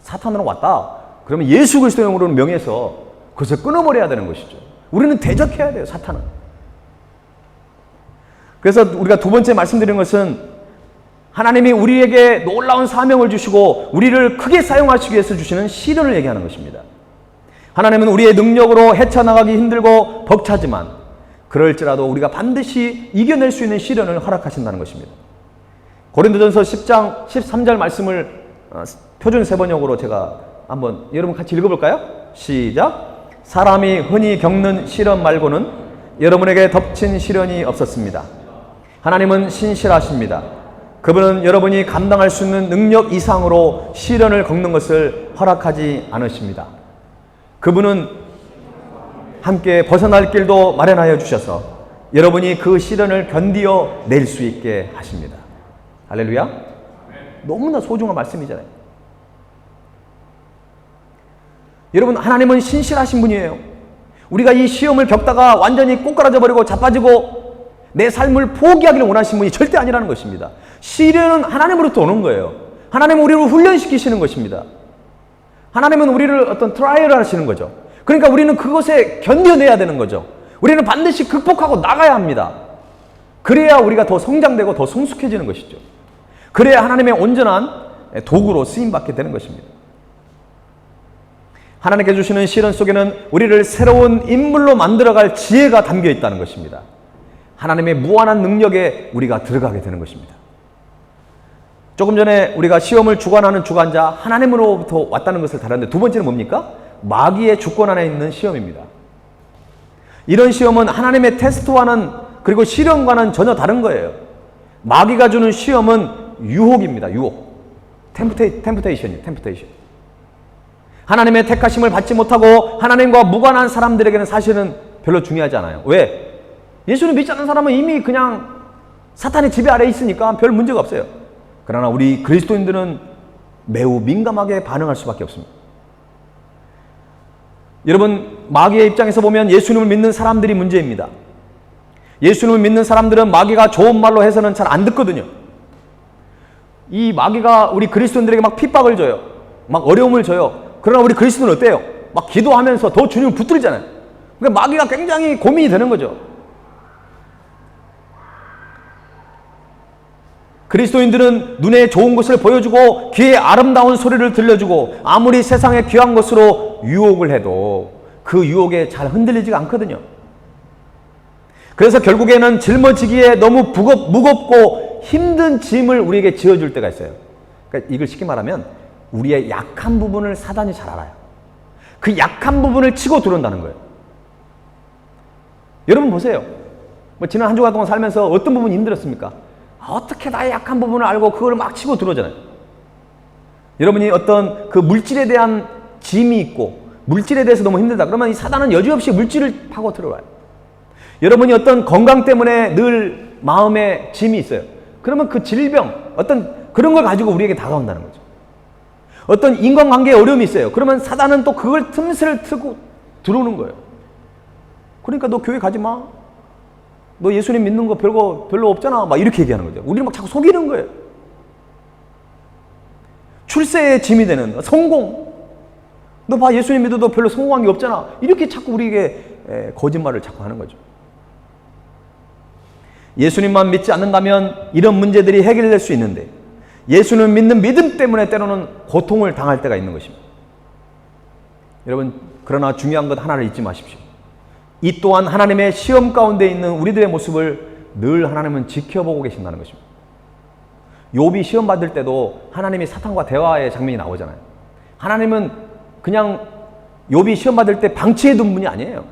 사탄으로 왔다. 그러면 예수 그리스도의 이름으로 명해서 그것을 끊어버려야 되는 것이죠. 우리는 대적해야 돼요, 사탄은. 그래서 우리가 두 번째 말씀드린 것은 하나님이 우리에게 놀라운 사명을 주시고 우리를 크게 사용하시기 위해서 주시는 시련을 얘기하는 것입니다. 하나님은 우리의 능력으로 헤쳐나가기 힘들고 벅차지만 그럴지라도 우리가 반드시 이겨낼 수 있는 시련을 허락하신다는 것입니다. 고린도전서 10장 13절 말씀을 표준 세번역으로 제가 한번 여러분 같이 읽어볼까요? 시작. 사람이 흔히 겪는 시련 말고는 여러분에게 덮친 시련이 없었습니다. 하나님은 신실하십니다. 그분은 여러분이 감당할 수 있는 능력 이상으로 시련을 겪는 것을 허락하지 않으십니다. 그분은 함께 벗어날 길도 마련하여 주셔서 여러분이 그 시련을 견디어 낼 수 있게 하십니다. 할렐루야. 너무나 소중한 말씀이잖아요. 여러분, 하나님은 신실하신 분이에요. 우리가 이 시험을 겪다가 완전히 꼬꾸라져 버리고 자빠지고 내 삶을 포기하기를 원하시는 분이 절대 아니라는 것입니다. 시련은 하나님으로부터 오는 거예요. 하나님은 우리를 훈련시키시는 것입니다. 하나님은 우리를 어떤 트라이얼을 하시는 거죠. 그러니까 우리는 그것에 견뎌내야 되는 거죠. 우리는 반드시 극복하고 나가야 합니다. 그래야 우리가 더 성장되고 더 성숙해지는 것이죠. 그래야 하나님의 온전한 도구로 쓰임받게 되는 것입니다. 하나님께 주시는 시련 속에는 우리를 새로운 인물로 만들어갈 지혜가 담겨 있다는 것입니다. 하나님의 무한한 능력에 우리가 들어가게 되는 것입니다. 조금 전에 우리가 시험을 주관하는 주관자 하나님으로부터 왔다는 것을 다뤘는데 두 번째는 뭡니까? 마귀의 주권 안에 있는 시험입니다. 이런 시험은 하나님의 테스트와는 그리고 시련과는 전혀 다른 거예요. 마귀가 주는 시험은 유혹입니다. 유혹. 템프테이션이에요. 템프테이션. 하나님의 택하심을 받지 못하고 하나님과 무관한 사람들에게는 사실은 별로 중요하지 않아요. 왜? 예수를 믿지 않는 사람은 이미 그냥 사탄의 지배 아래에 있으니까 별 문제가 없어요. 그러나 우리 그리스도인들은 매우 민감하게 반응할 수밖에 없습니다. 여러분, 마귀의 입장에서 보면 예수님을 믿는 사람들이 문제입니다. 예수님을 믿는 사람들은 마귀가 좋은 말로 해서는 잘 안 듣거든요. 이 마귀가 우리 그리스도인들에게 막 핍박을 줘요. 막 어려움을 줘요. 그러나 우리 그리스도는 어때요? 막 기도하면서 더 주님을 붙들잖아요. 그러니까 마귀가 굉장히 고민이 되는 거죠. 그리스도인들은 눈에 좋은 것을 보여주고 귀에 아름다운 소리를 들려주고 아무리 세상에 귀한 것으로 유혹을 해도 그 유혹에 잘 흔들리지가 않거든요. 그래서 결국에는 짊어지기에 너무 무겁고 힘든 짐을 우리에게 지어줄 때가 있어요. 그러니까 이걸 쉽게 말하면 우리의 약한 부분을 사단이 잘 알아요. 그 약한 부분을 치고 들어온다는 거예요. 여러분 보세요. 지난 한 주간 동안 살면서 어떤 부분이 힘들었습니까? 어떻게 나의 약한 부분을 알고 그걸 막 치고 들어오잖아요. 여러분이 어떤 그 물질에 대한 짐이 있고 물질에 대해서 너무 힘들다. 그러면 이 사단은 여지없이 물질을 파고 들어와요. 여러분이 어떤 건강 때문에 늘 마음에 짐이 있어요. 그러면 그 질병, 어떤 그런 걸 가지고 우리에게 다가온다는 거죠. 어떤 인간관계에 어려움이 있어요. 그러면 사단은 또 그걸 틈새를 트고 들어오는 거예요. 그러니까 너 교회 가지 마. 너 예수님 믿는 거 별로 없잖아. 막 이렇게 얘기하는 거죠. 우리를 막 자꾸 속이는 거예요. 출세에 짐이 되는 성공. 너 봐, 예수님 믿어도 별로 성공한 게 없잖아. 이렇게 자꾸 우리에게 거짓말을 자꾸 하는 거죠. 예수님만 믿지 않는다면 이런 문제들이 해결될 수 있는데 예수님 믿는 믿음 때문에 때로는 고통을 당할 때가 있는 것입니다. 여러분, 그러나 중요한 것 하나를 잊지 마십시오. 이 또한 하나님의 시험 가운데 있는 우리들의 모습을 늘 하나님은 지켜보고 계신다는 것입니다. 욥이 시험 받을 때도 하나님이 사탄과 대화의 장면이 나오잖아요. 하나님은 그냥 욥이 시험 받을 때 방치해 둔 분이 아니에요.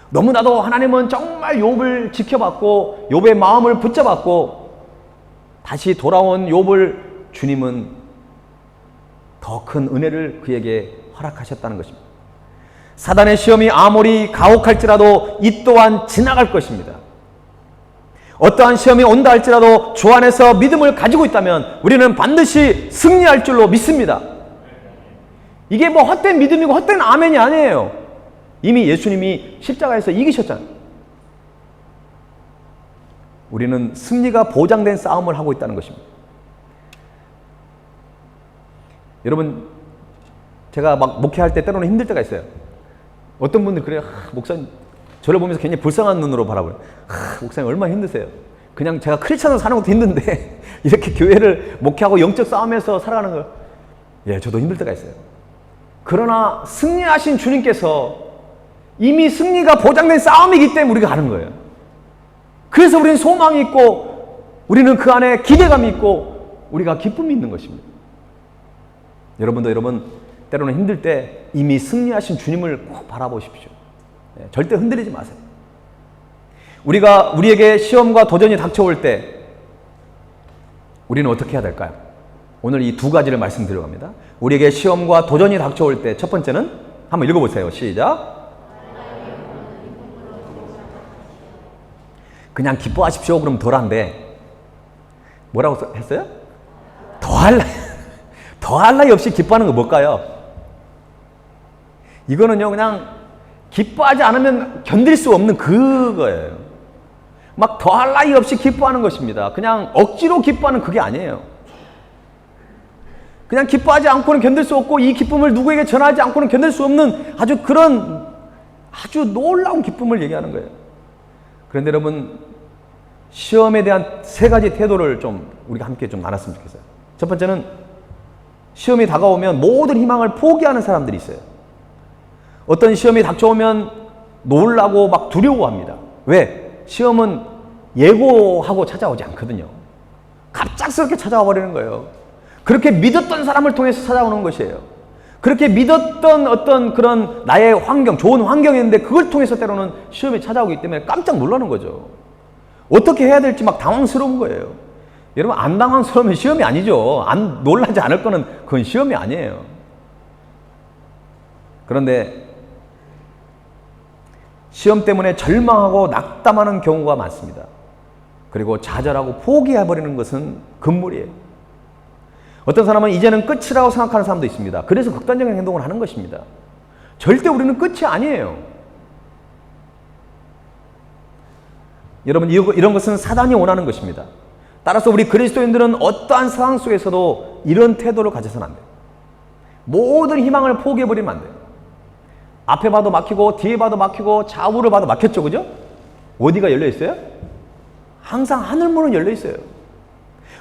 너무나도 하나님은 정말 욥을 지켜봤고 욥의 마음을 붙잡았고 다시 돌아온 욥을 주님은 더 큰 은혜를 그에게 허락하셨다는 것입니다. 사단의 시험이 아무리 가혹할지라도 이 또한 지나갈 것입니다. 어떠한 시험이 온다 할지라도 주 안에서 믿음을 가지고 있다면 우리는 반드시 승리할 줄로 믿습니다. 이게 뭐 헛된 믿음이고 헛된 아멘이 아니에요. 이미 예수님이 십자가에서 이기셨잖아요. 우리는 승리가 보장된 싸움을 하고 있다는 것입니다. 여러분, 제가 막 목회할 때 때로는 힘들 때가 있어요. 어떤 분들 그래요. 목사님, 저를 보면서 굉장히 불쌍한 눈으로 바라봐요. 목사님 얼마나 힘드세요. 그냥 제가 크리스천으로 사는 것도 힘든데 이렇게 교회를 목회하고 영적 싸움에서 살아가는 거, 예, 저도 힘들 때가 있어요. 그러나 승리하신 주님께서 이미 승리가 보장된 싸움이기 때문에 우리가 가는 거예요. 그래서 우리는 소망이 있고 우리는 그 안에 기대감이 있고 우리가 기쁨이 있는 것입니다. 여러분도 때로는 힘들 때 이미 승리하신 주님을 꼭 바라보십시오. 절대 흔들리지 마세요. 우리에게 시험과 도전이 닥쳐올 때 우리는 어떻게 해야 될까요? 오늘 이 두 가지를 말씀드려 갑니다. 우리에게 시험과 도전이 닥쳐올 때 첫 번째는 한번 읽어보세요. 시작. 그냥 기뻐하십시오. 그럼 덜한데 뭐라고 했어요? 더할 나위 없이 기뻐하는 거 뭘까요? 이거는요, 그냥 기뻐하지 않으면 견딜 수 없는 그거예요. 막 더할 나위 없이 기뻐하는 것입니다. 그냥 억지로 기뻐하는 그게 아니에요. 그냥 기뻐하지 않고는 견딜 수 없고 이 기쁨을 누구에게 전하지 않고는 견딜 수 없는 아주 그런 아주 놀라운 기쁨을 얘기하는 거예요. 그런데 여러분, 시험에 대한 세 가지 태도를 좀 우리가 함께 좀 나눴으면 좋겠어요. 첫 번째는 시험이 다가오면 모든 희망을 포기하는 사람들이 있어요. 어떤 시험이 닥쳐오면 놀라고 막 두려워합니다. 왜? 시험은 예고하고 찾아오지 않거든요. 갑작스럽게 찾아와 버리는 거예요. 그렇게 믿었던 사람을 통해서 찾아오는 것이에요. 그렇게 믿었던 어떤 그런 나의 환경, 좋은 환경이었는데 그걸 통해서 때로는 시험이 찾아오기 때문에 깜짝 놀라는 거죠. 어떻게 해야 될지 막 당황스러운 거예요. 여러분, 안 당황스러우면 시험이 아니죠. 안 놀라지 않을 거는 그건 시험이 아니에요. 그런데 시험 때문에 절망하고 낙담하는 경우가 많습니다. 그리고 좌절하고 포기해버리는 것은 금물이에요. 어떤 사람은 이제는 끝이라고 생각하는 사람도 있습니다. 그래서 극단적인 행동을 하는 것입니다. 절대 우리는 끝이 아니에요. 여러분, 이런 것은 사단이 원하는 것입니다. 따라서 우리 그리스도인들은 어떠한 상황 속에서도 이런 태도를 가져서는 안 돼요. 모든 희망을 포기해버리면 안 돼요. 앞에 봐도 막히고 뒤에 봐도 막히고 좌우를 봐도 막혔죠, 그죠? 어디가 열려있어요? 항상 하늘문은 열려있어요.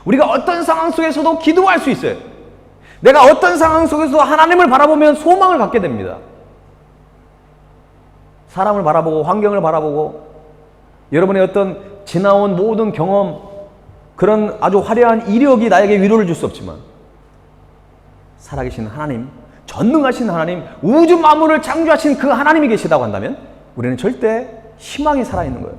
우리가 어떤 상황 속에서도 기도할 수 있어요. 내가 어떤 상황 속에서 하나님을 바라보면 소망을 갖게 됩니다. 사람을 바라보고 환경을 바라보고 여러분의 어떤 지나온 모든 경험, 그런 아주 화려한 이력이 나에게 위로를 줄 수 없지만 살아계신 하나님, 전능하신 하나님, 우주 만물을 창조하신 그 하나님이 계시다고 한다면 우리는 절대 희망이 살아있는 거예요.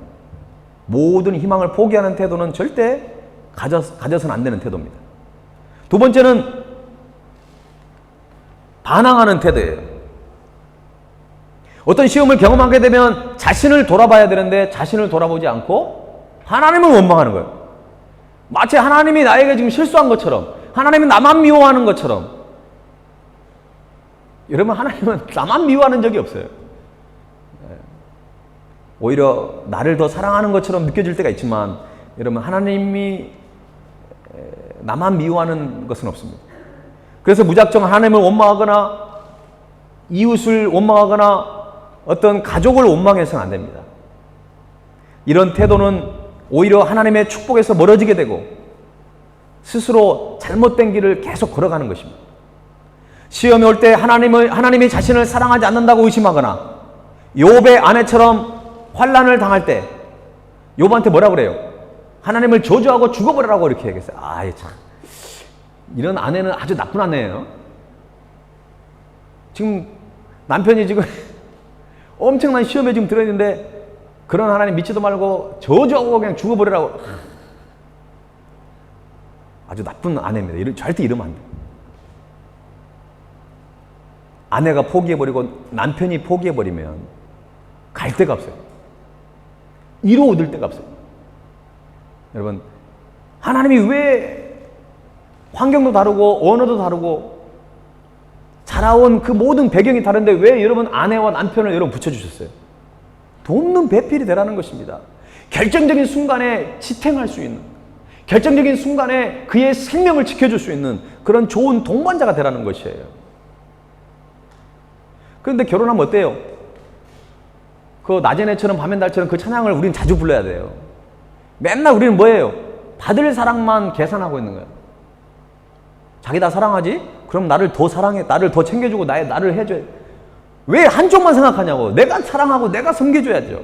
모든 희망을 포기하는 태도는 절대 가져서는 안 되는 태도입니다. 두 번째는 반항하는 태도예요. 어떤 시험을 경험하게 되면 자신을 돌아봐야 되는데 자신을 돌아보지 않고 하나님을 원망하는 거예요. 마치 하나님이 나에게 지금 실수한 것처럼, 하나님이 나만 미워하는 것처럼. 여러분, 하나님은 나만 미워하는 적이 없어요. 오히려 나를 더 사랑하는 것처럼 느껴질 때가 있지만 여러분, 하나님이 나만 미워하는 것은 없습니다. 그래서 무작정 하나님을 원망하거나 이웃을 원망하거나 어떤 가족을 원망해서는 안 됩니다. 이런 태도는 오히려 하나님의 축복에서 멀어지게 되고 스스로 잘못된 길을 계속 걸어가는 것입니다. 시험이 올 때 하나님이 자신을 사랑하지 않는다고 의심하거나 욥의 아내처럼 환난을 당할 때 욥한테 뭐라 그래요? 하나님을 저주하고 죽어버리라고 이렇게 얘기했어요. 아이 참, 이런 아내는 아주 나쁜 아내예요. 지금 남편이 지금 엄청난 시험에 지금 들어있는데 그런 하나님 믿지도 말고 저주하고 그냥 죽어버리라고. 아주 나쁜 아내입니다. 절대 이러면 안 돼. 아내가 포기해버리고 남편이 포기해버리면 갈 데가 없어요. 이루 얻을 데가 없어요. 여러분, 하나님이 왜 환경도 다르고 언어도 다르고 자라온 그 모든 배경이 다른데 왜 여러분 아내와 남편을 여러분 붙여주셨어요? 돕는 배필이 되라는 것입니다. 결정적인 순간에 지탱할 수 있는, 결정적인 순간에 그의 생명을 지켜줄 수 있는 그런 좋은 동반자가 되라는 것이에요. 그런데 결혼하면 어때요? 그 낮엔 해처럼 밤엔 달처럼 그 찬양을 우리는 자주 불러야 돼요. 맨날 우리는 뭐예요? 받을 사랑만 계산하고 있는 거예요. 자기 다 사랑하지? 그럼 나를 더 사랑해, 나를 더 챙겨주고 나를 해줘야 돼. 왜 한쪽만 생각하냐고. 내가 사랑하고 내가 섬겨줘야죠.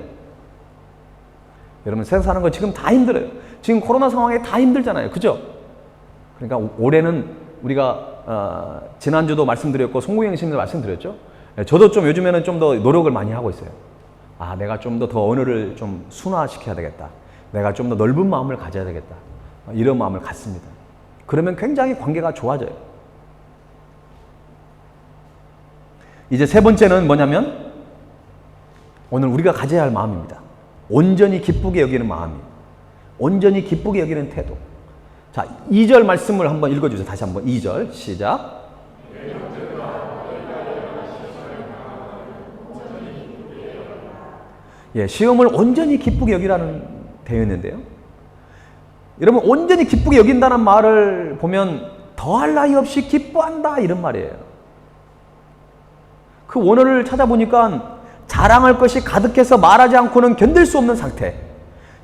여러분, 세상 사는 거 지금 다 힘들어요. 지금 코로나 상황에 다 힘들잖아요. 그죠? 그러니까 올해는 우리가 지난주도 말씀드렸고 송구영 형님도 말씀드렸죠. 저도 좀 요즘에는 좀 더 노력을 많이 하고 있어요. 아, 내가 좀 더 언어를 좀 순화시켜야 되겠다. 내가 좀 더 넓은 마음을 가져야 되겠다. 이런 마음을 갖습니다. 그러면 굉장히 관계가 좋아져요. 이제 세 번째는 뭐냐면 오늘 우리가 가져야 할 마음입니다. 온전히 기쁘게 여기는 마음이에요. 온전히 기쁘게 여기는 태도. 자, 2절 말씀을 한번 읽어주세요. 다시 한번 2절 시작. 예, 시험을 온전히 기쁘게 여기라는 되어 있는데요. 여러분, 온전히 기쁘게 여긴다는 말을 보면 더할 나위 없이 기뻐한다 이런 말이에요. 그 원어를 찾아보니까 자랑할 것이 가득해서 말하지 않고는 견딜 수 없는 상태,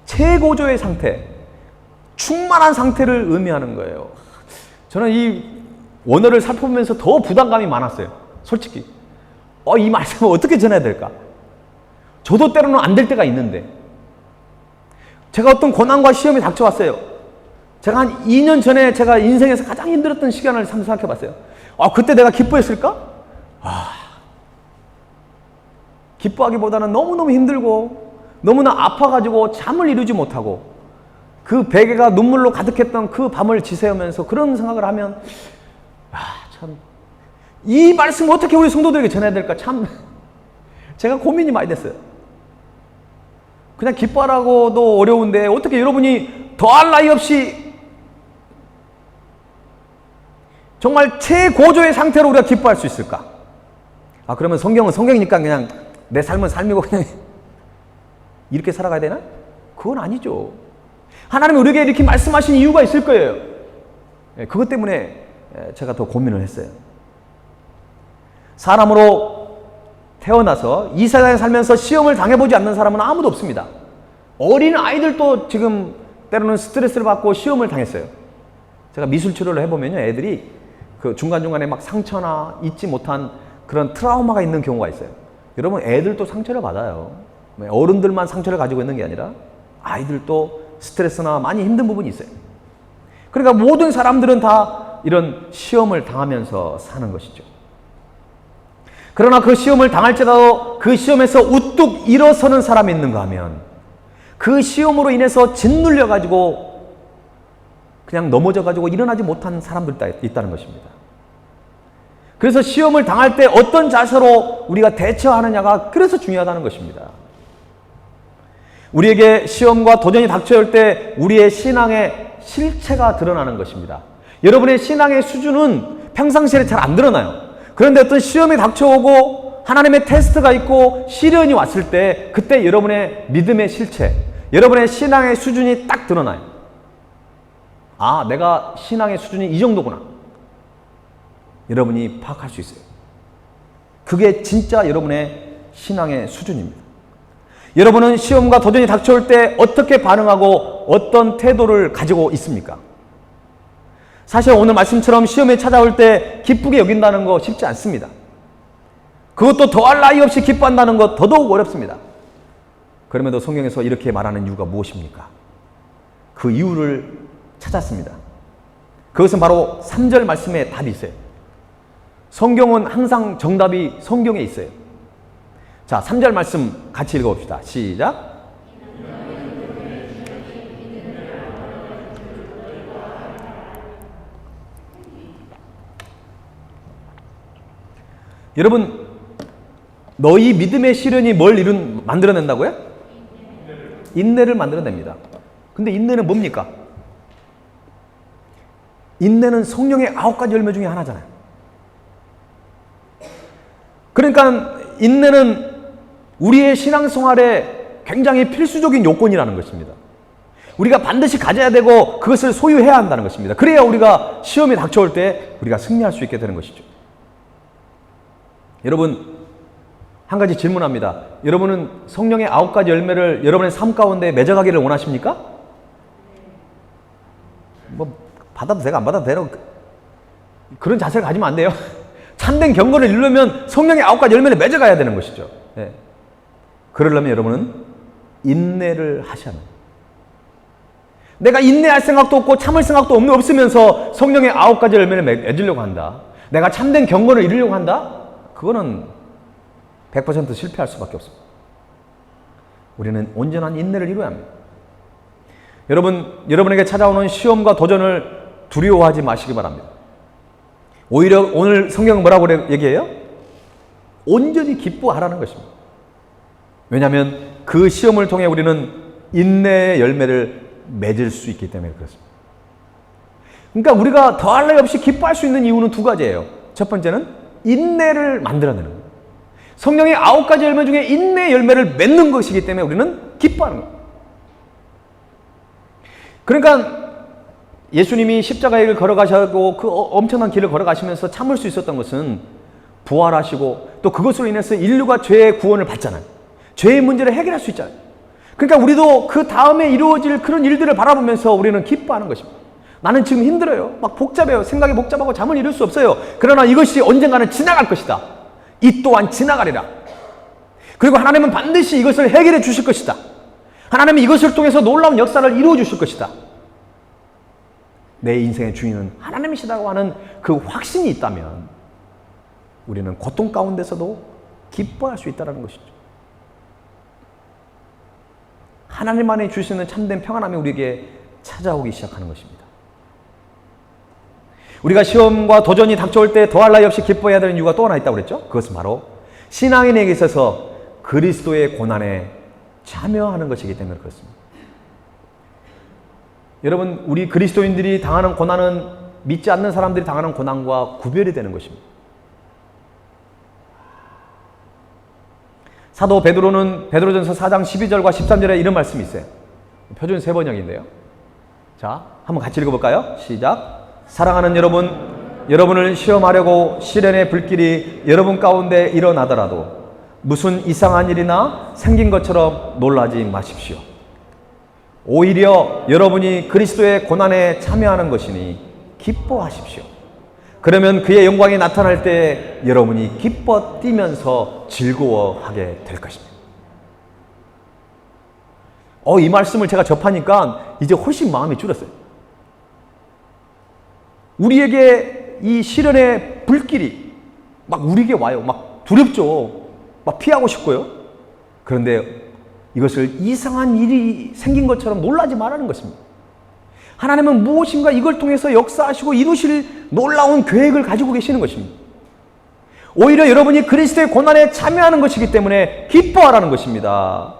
최고조의 상태, 충만한 상태를 의미하는 거예요. 저는 이 원어를 살펴보면서 더 부담감이 많았어요. 솔직히. 이 말씀을 어떻게 전해야 될까? 저도 때로는 안 될 때가 있는데, 제가 어떤 고난과 시험이 닥쳐왔어요. 제가 한 2년 전에 제가 인생에서 가장 힘들었던 시간을 생각해 봤어요. 그때 내가 기뻐했을까? 기뻐하기보다는 너무너무 힘들고 너무나 아파가지고 잠을 이루지 못하고 그 베개가 눈물로 가득했던 그 밤을 지새우면서 그런 생각을 하면 참, 이 말씀을 어떻게 우리 성도들에게 전해야 될까 참 제가 고민이 많이 됐어요. 그냥 기뻐하라고도 어려운데 어떻게 여러분이 더할 나위 없이 정말 최고조의 상태로 우리가 기뻐할 수 있을까? 그러면 성경은 성경이니까 그냥 내 삶은 삶이고 그냥 이렇게 살아가야 되나? 그건 아니죠. 하나님이 우리에게 이렇게 말씀하신 이유가 있을 거예요. 그것 때문에 제가 더 고민을 했어요. 사람으로 태어나서 이 세상에 살면서 시험을 당해보지 않는 사람은 아무도 없습니다. 어린 아이들도 지금 때로는 스트레스를 받고 시험을 당했어요. 제가 미술 치료를 해보면요, 애들이 그 중간중간에 막 상처나 잊지 못한 그런 트라우마가 있는 경우가 있어요. 여러분, 애들도 상처를 받아요. 어른들만 상처를 가지고 있는 게 아니라 아이들도 스트레스나 많이 힘든 부분이 있어요. 그러니까 모든 사람들은 다 이런 시험을 당하면서 사는 것이죠. 그러나 그 시험을 당할지라도 그 시험에서 우뚝 일어서는 사람이 있는가 하면 그 시험으로 인해서 짓눌려가지고 그냥 넘어져가지고 일어나지 못한 사람들도 있다는 것입니다. 그래서 시험을 당할 때 어떤 자세로 우리가 대처하느냐가 그래서 중요하다는 것입니다. 우리에게 시험과 도전이 닥쳐올 때 우리의 신앙의 실체가 드러나는 것입니다. 여러분의 신앙의 수준은 평상시에 잘 안 드러나요. 그런데 어떤 시험이 닥쳐오고 하나님의 테스트가 있고 시련이 왔을 때 그때 여러분의 믿음의 실체, 여러분의 신앙의 수준이 딱 드러나요. 내가 신앙의 수준이 이 정도구나. 여러분이 파악할 수 있어요. 그게 진짜 여러분의 신앙의 수준입니다. 여러분은 시험과 도전이 닥쳐올 때 어떻게 반응하고 어떤 태도를 가지고 있습니까? 사실 오늘 말씀처럼 시험이 찾아올 때 기쁘게 여긴다는 거 쉽지 않습니다. 그것도 더할 나위 없이 기뻐한다는 것 더더욱 어렵습니다. 그럼에도 성경에서 이렇게 말하는 이유가 무엇입니까? 그 이유를 찾았습니다. 그것은 바로 3절 말씀에 답이 있어요. 성경은 항상 정답이 성경에 있어요. 자, 3절 말씀 같이 읽어봅시다. 시작. 여러분, 너희 믿음의 시련이 뭘 만들어낸다고요? 인내를 만들어냅니다. 근데 인내는 뭡니까? 인내는 성령의 9가지 열매 중에 하나잖아요. 그러니까 인내는 우리의 신앙생활에 굉장히 필수적인 요건이라는 것입니다. 우리가 반드시 가져야 되고 그것을 소유해야 한다는 것입니다. 그래야 우리가 시험이 닥쳐올 때 우리가 승리할 수 있게 되는 것이죠. 여러분, 한 가지 질문합니다. 여러분은 성령의 9가지 열매를 여러분의 삶 가운데 맺어가기를 원하십니까? 뭐 받아도 되고 안 받아도 되고 그런 자세를 가지면 안 돼요. 참된 경건을 이루려면 성령의 9가지 열매를 맺어가야 되는 것이죠. 네. 그러려면 여러분은 인내를 하셔야 합니다. 내가 인내할 생각도 없고 참을 생각도 없으면서 성령의 9가지 열매를 맺으려고 한다. 내가 참된 경건을 이루려고 한다? 그거는 100% 실패할 수밖에 없습니다. 우리는 온전한 인내를 이루어야 합니다. 여러분에게 찾아오는 시험과 도전을 두려워하지 마시기 바랍니다. 오히려 오늘 성경은 뭐라고 얘기해요? 온전히 기뻐하라는 것입니다. 왜냐하면 그 시험을 통해 우리는 인내의 열매를 맺을 수 있기 때문에 그렇습니다. 그러니까 우리가 더할 나위 없이 기뻐할 수 있는 이유는 2가지예요. 첫 번째는 인내를 만들어내는 거예요. 성령의 9가지 열매 중에 인내의 열매를 맺는 것이기 때문에 우리는 기뻐하는 거예요. 그러니까 예수님이 십자가의 길을 걸어가시고 그 엄청난 길을 걸어가시면서 참을 수 있었던 것은 부활하시고 또 그것으로 인해서 인류가 죄의 구원을 받잖아요. 죄의 문제를 해결할 수 있잖아요. 그러니까 우리도 그 다음에 이루어질 그런 일들을 바라보면서 우리는 기뻐하는 것입니다. 나는 지금 힘들어요. 막 복잡해요. 생각이 복잡하고 잠을 이룰 수 없어요. 그러나 이것이 언젠가는 지나갈 것이다. 이 또한 지나가리라. 그리고 하나님은 반드시 이것을 해결해 주실 것이다. 하나님은 이것을 통해서 놀라운 역사를 이루어 주실 것이다. 내 인생의 주인은 하나님이시다고 하는 그 확신이 있다면 우리는 고통 가운데서도 기뻐할 수 있다는 것이죠. 하나님만이 주시는 참된 평안함이 우리에게 찾아오기 시작하는 것입니다. 우리가 시험과 도전이 닥쳐올 때 더할 나위 없이 기뻐해야 되는 이유가 또 하나 있다고 그랬죠? 그것은 바로 신앙인에게 있어서 그리스도의 고난에 참여하는 것이기 때문에 그렇습니다. 여러분, 우리 그리스도인들이 당하는 고난은 믿지 않는 사람들이 당하는 고난과 구별이 되는 것입니다. 사도 베드로는 베드로전서 4장 12절과 13절에 이런 말씀이 있어요. 표준 세번역인데요. 자, 한번 같이 읽어볼까요? 시작. 사랑하는 여러분, 여러분을 시험하려고 시련의 불길이 여러분 가운데 일어나더라도 무슨 이상한 일이나 생긴 것처럼 놀라지 마십시오. 오히려 여러분이 그리스도의 고난에 참여하는 것이니 기뻐하십시오. 그러면 그의 영광이 나타날 때 여러분이 기뻐 뛰면서 즐거워하게 될 것입니다. 이 말씀을 제가 접하니까 이제 훨씬 마음이 줄었어요. 우리에게 이 시련의 불길이 막 우리에게 와요. 막 두렵죠. 막 피하고 싶고요. 그런데 이것을 이상한 일이 생긴 것처럼 놀라지 말라는 것입니다. 하나님은 무엇인가 이걸 통해서 역사하시고 이루실 놀라운 계획을 가지고 계시는 것입니다. 오히려 여러분이 그리스도의 고난에 참여하는 것이기 때문에 기뻐하라는 것입니다.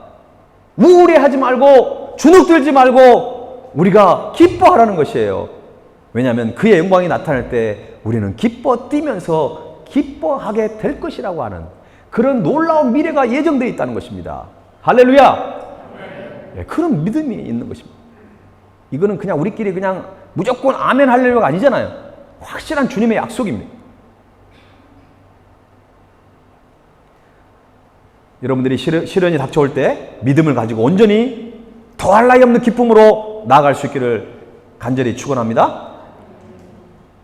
우울해하지 말고 주눅들지 말고 우리가 기뻐하라는 것이에요. 왜냐하면 그의 영광이 나타날 때 우리는 기뻐 뛰면서 기뻐하게 될 것이라고 하는 그런 놀라운 미래가 예정되어 있다는 것입니다. 할렐루야! 네, 그런 믿음이 있는 것입니다. 이거는 그냥 우리끼리 그냥 무조건 아멘 할렐루야가 아니잖아요. 확실한 주님의 약속입니다. 여러분들이 시련이 닥쳐올 때 믿음을 가지고 온전히 더할 나위 없는 기쁨으로 나아갈 수 있기를 간절히 축원합니다.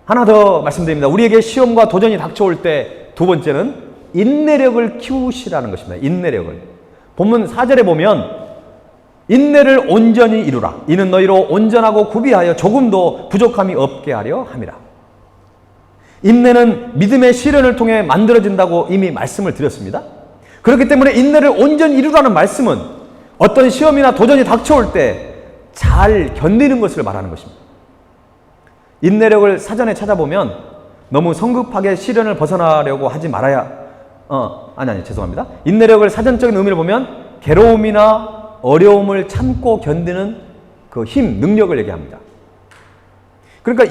하나 더 말씀드립니다. 우리에게 시험과 도전이 닥쳐올 때 두 번째는 인내력을 키우시라는 것입니다. 인내력을. 본문 4절에 보면 인내를 온전히 이루라. 이는 너희로 온전하고 구비하여 조금도 부족함이 없게 하려 함이라. 인내는 믿음의 시련을 통해 만들어진다고 이미 말씀을 드렸습니다. 그렇기 때문에 인내를 온전히 이루라는 말씀은 어떤 시험이나 도전이 닥쳐올 때 잘 견디는 것을 말하는 것입니다. 인내력을 사전에 찾아보면 너무 성급하게 시련을 벗어나려고 하지 말아야 아니 죄송합니다. 인내력을 사전적인 의미를 보면 괴로움이나 어려움을 참고 견디는 그 힘, 능력을 얘기합니다. 그러니까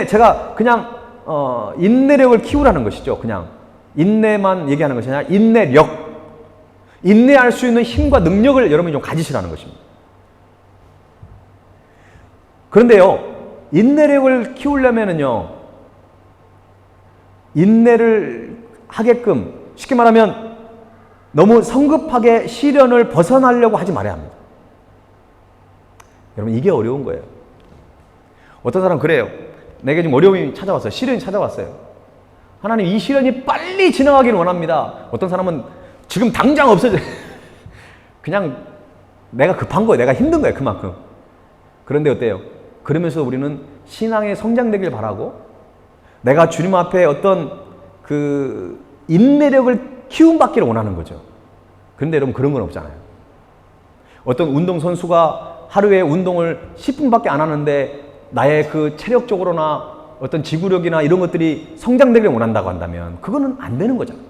제가 그냥 인내력을 키우라는 것이죠. 그냥 인내만 얘기하는 것이 아니라 인내력, 인내할 수 있는 힘과 능력을 여러분이 좀 가지시라는 것입니다. 그런데요, 인내력을 키우려면은요, 인내를 하게끔, 쉽게 말하면 너무 성급하게 시련을 벗어나려고 하지 말아야 합니다. 여러분, 이게 어려운 거예요. 어떤 사람은 그래요. 내게 지금 어려움이 찾아왔어요. 시련이 찾아왔어요. 하나님, 이 시련이 빨리 지나가기를 원합니다. 어떤 사람은 지금 당장 없어져. 그냥 내가 급한 거예요. 내가 힘든 거예요. 그만큼. 그런데 어때요? 그러면서 우리는 신앙의 성장되길 바라고, 내가 주님 앞에 어떤 그 인내력을 키움받기를 원하는 거죠. 그런데 여러분, 그런 건 없잖아요. 어떤 운동선수가 하루에 운동을 10분밖에 안 하는데 나의 그 체력적으로나 어떤 지구력이나 이런 것들이 성장되기를 원한다고 한다면 그거는 안 되는 거잖아요.